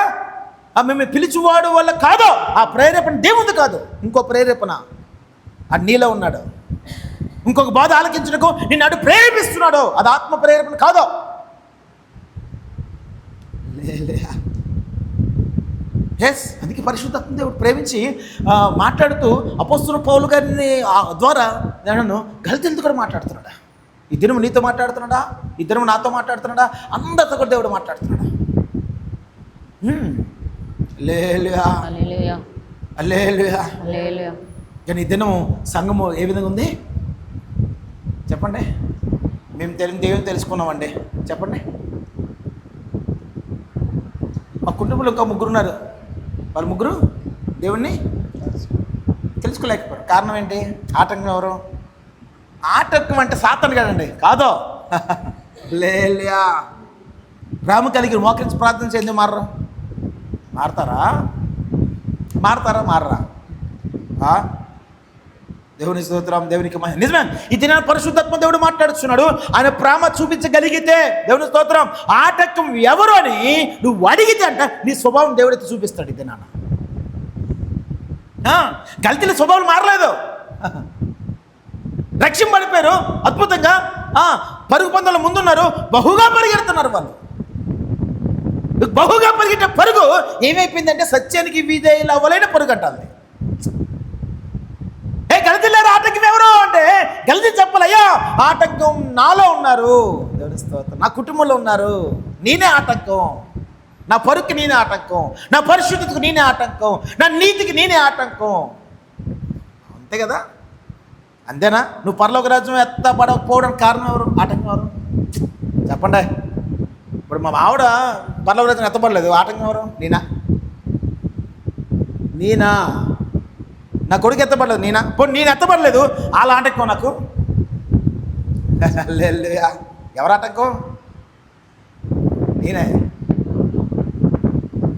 మిమ్మల్ని పిలిచేవాడు వల్ల కాదు, ఆ ప్రేరేపణ దేవుంది కాదు, ఇంకో ప్రేరేపణ అది నీలో ఉన్నాడు. ఇంకొక బాధ ఆలకించడానికి నిన్ను అడు ప్రేరేపిస్తున్నాడు, అది ఆత్మ ప్రేరేపణ కాదు. ఎస్, అందుకే పరిశుద్ధాత్మ దేవుడు ప్రేమించి మాట్లాడుతూ అపొస్తలుడు పౌలు గారిని ద్వారా నన్ను గల్తీలతో కూడా మాట్లాడుతున్నాడా. ఈ దినము నీతో మాట్లాడుతున్నాడా, ఈ దినము నాతో మాట్లాడుతున్నాడా, అందరితో కూడా దేవుడు మాట్లాడుతున్నాడా. హల్లెలూయా హల్లెలూయా హల్లెలూయా. హల్లెలూయా. కానీ ఈ దినం సంఘము ఏ విధంగా ఉంది చెప్పండి. మేము దేవుని తెలుసుకున్నామండి చెప్పండి. మా కుటుంబంలో ఇంకా ముగ్గురు ఉన్నారు. వారు ముగ్గురు దేవుణ్ణి తెలుసుకోలేకపోయారు. కారణం ఏంటి? ఆటంకం ఎవరు? ఆటంకం అంటే సాతాను కదండి, కాదో. హల్లెలూయా. ప్రేమ కలిగి మోకరించి ప్రార్థన చేయండి. మారతారా? మారరా? దేవుని స్తోత్రం, దేవునికి మహిమ. నిజమే, ఈ దినాన్ని పరిశుద్ధాత్మ దేవుడు మాట్లాడుతున్నాడు. ఆయన ప్రేమ చూపించగలిగితే దేవుని స్తోత్రం, ఆటంకం ఎవరు అని నువ్వు అడిగితే అంట నీ స్వభావం దేవుడికి చూపిస్తాడు. ఈ దినాన్న గల్తీల స్వభావం మారలేదు, రక్షింపడిపోయారు అద్భుతంగా. పరుగు పందుల ముందున్నారు, బహుగా పరిగెడుతున్నారు. వాళ్ళు బహుగా పరిగెట్టే పరుగు ఏమైపోయిందంటే సత్యానికి విధేయులు అవ్వలేని పరుగు అంటారు. గలతీ లేరు, ఆటంకం ఎవరు అంటే గలతీ చెప్పలయ్యా, ఆటంకం నాలో ఉన్నారు. దేవుని స్తోత్రం, నా కుటుంబంలో ఉన్నారు. నేనే ఆటంకం, నా పరుక్కి నేనే ఆటంకం, నా పరిశుద్ధతకు నేనే ఆటంకం, నా నీతికి నేనే ఆటంకం. అంతే కదా? అంతేనా? నువ్వు పరలోక రాజ్యం ఎత్తపడకపోవడానికి కారణం ఎవరు? ఆటంకం ఎవరు చెప్పండి. ఇప్పుడు మా ఆవిడ పరలోక రాజ్యం ఎత్తపడలేదు, ఆటంకం ఎవరు? నేనా? నా కొడుకు ఎత్తపడలేదు, నేను ఎత్తపడలేదు, వాళ్ళ ఆటంకం నాకు. ఎవరు ఆటంకం? నేనే.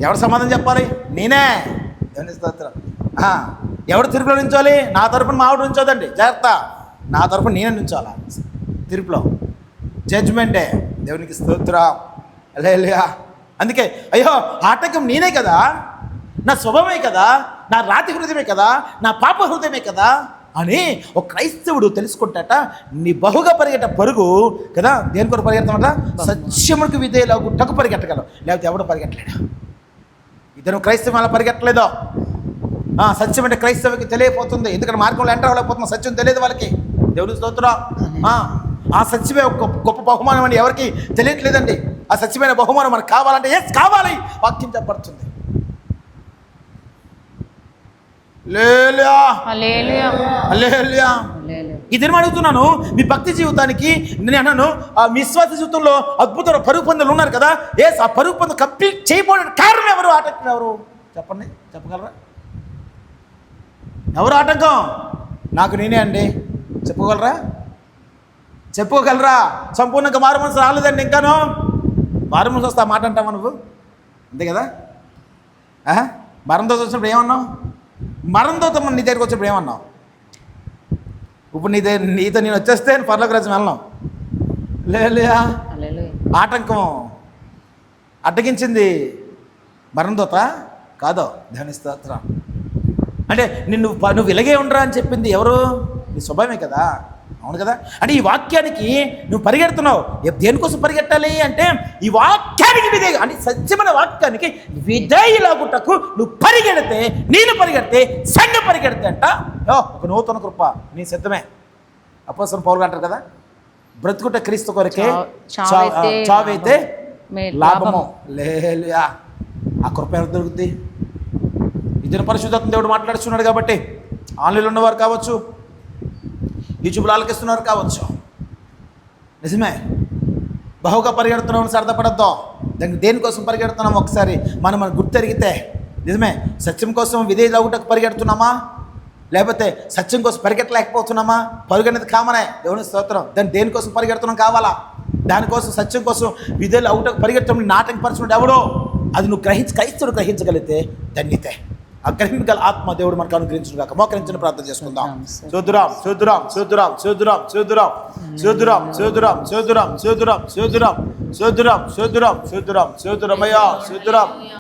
ఎవరు సమాధానం చెప్పాలి? నేనే. దేవుని స్తోత్రం. ఎవడు తిరుపులో నుంచోవాలి? నా తరపున మా ఆవిడ నుంచోదండి, జాగ్రత్త. నా తరపున నేనే నుంచోాలా తిరుపులో, జడ్జ్మెంటే. దేవునికి స్తోత్రం. హల్లెలూయా. అందుకే అయ్యో ఆటంకం నేనే కదా, నా స్వభావమే కదా, నా రాతి హృదయమే కదా, నా పాప హృదయమే కదా అని ఒక క్రైస్తవుడు తెలుసుకుంటాట. నీ బహుగా పరిగెట్ట పరుగు కదా, దేని కొరకు పరిగెడతామట? సత్యమునికి విధేయులగుటకు పరిగెట్టగలవు, లేకపోతే ఎవడు పరిగెట్టలేడు. ఇద్దరు క్రైస్తవం అలా పరిగెట్టలేదో. సత్యం అంటే క్రైస్తవుకి తెలియపోతుంది, ఎందుకంటే మార్గంలో ఎంటర్ అవ్వలేకపోతున్నా, సత్యం తెలియదు వాళ్ళకి. దేవుని స్తోత్రం. ఆ సత్యమే ఒక గొప్ప బహుమానం అని ఎవరికి తెలియట్లేదండి. ఆ సత్యమైన బహుమానం మనకు కావాలంటే కావాలి, వాక్యం చెప్పబడుతుంది. ఈ దినం అడుగుతున్నాను, మీ భక్తి జీవితానికి నేను అన్నాను, మీ విశ్వాస జీవితంలో అద్భుతమైన పరుగు పందులు ఉన్నారు కదా, ఆ పరుగు పందు కంప్లీట్ చేయబోవడానికి కారణం ఎవరు? ఆటంకం ఎవరు చెప్పండి, చెప్పగలరా? ఎవరు ఆటంకం? నాకు నేనే అండి. చెప్పుకోగలరా? సంపూర్ణంగా మారు మనసు రాలేదండి ఇంకాను. మారు మనసు వస్తే ఆ మాట అంటావా నువ్వు? అంతే కదా. మరణంతో వచ్చినప్పుడు ఏమన్నావు? మరణంతో నీ దగ్గరికి వచ్చినప్పుడు ఏమన్నావు? ఇప్పుడు నీతో నేను వచ్చేస్తే పరలోక రాజ్యం వెళ్ళను. లేయా, ఆటంకం అడ్డగించింది మరణదోత కాదో. దేవుని స్తోత్రం. అంటే నువ్వు ఇలాగే ఉండరా అని చెప్పింది ఎవరు? నీ స్వభావమే కదా. అవును కదా. అంటే ఈ వాక్యానికి నువ్వు పరిగెడుతున్నావు. దేనికోసం పరిగెట్టాలి అంటే ఈ వాక్యానికి విధేయ, అంటే సత్యమైన వాక్యానికి విధేయులాగుటకు నువ్వు పరిగెడితే, నేను పరిగెడితే, సంఘం పరిగెడితే అంట ఒక నూతన కృప నీ సిద్ధమే. అపోస్తలుడు పౌలు అంటారు కదా, బ్రతుకుట క్రీస్తు కొరకే, చావైతే లాభము. హల్లెలూయా. ఆ కృప ఎవరు దొరుకుతుంది? ఇద్దరు పరిశుద్ధాత్మ దేవుడు మాట్లాడుతున్నాడు కాబట్టి, ఆన్లైన్లో ఉన్నవారు కావచ్చు, యూట్యూబ్లో ఆలకిస్తున్నవారు కావచ్చు, నిజమే బహుగా పరిగెడుతున్నామని సరదాపడద్దాం. దానికి దేనికోసం పరిగెడుతున్నాం ఒకసారి మనం గుర్తెరిగితే, నిజమే సత్యం కోసం విధేయులు అవుటకు పరిగెడుతున్నామా, లేకపోతే సత్యం కోసం పరిగెట్టలేకపోతున్నామా? పరుగు అనేది కామనే. దేవుని స్తోత్రం. దాన్ని దేనికోసం పరిగెడుతున్నాం కావాలా? దానికోసం సత్యం కోసం విధేయులు అవుటకు పరిగెడుతున్నాం. నాటకపరచుకుంటే ఎవడో అది నువ్వు క్రైస్తవుడు గ్రహించగలిగితే ధన్యతే. ఆ గ్రహించగల ఆత్మ దేవుడు మనకు అనుగ్రహించును గాక. మోకరించిన ప్రార్థన చేసుకుందాం. చూద్దురాం చూద్దురాం చూద్దురాం చూద్దురాం చూద్దురాం చూద్దురాం చూద్దురాం చూద్దురాం చూద్దురాం చూద్దురాం చూద్దురాం చూద్దురాం చూద్దురాం చూద్దురామయ్యా చూద్దురాం.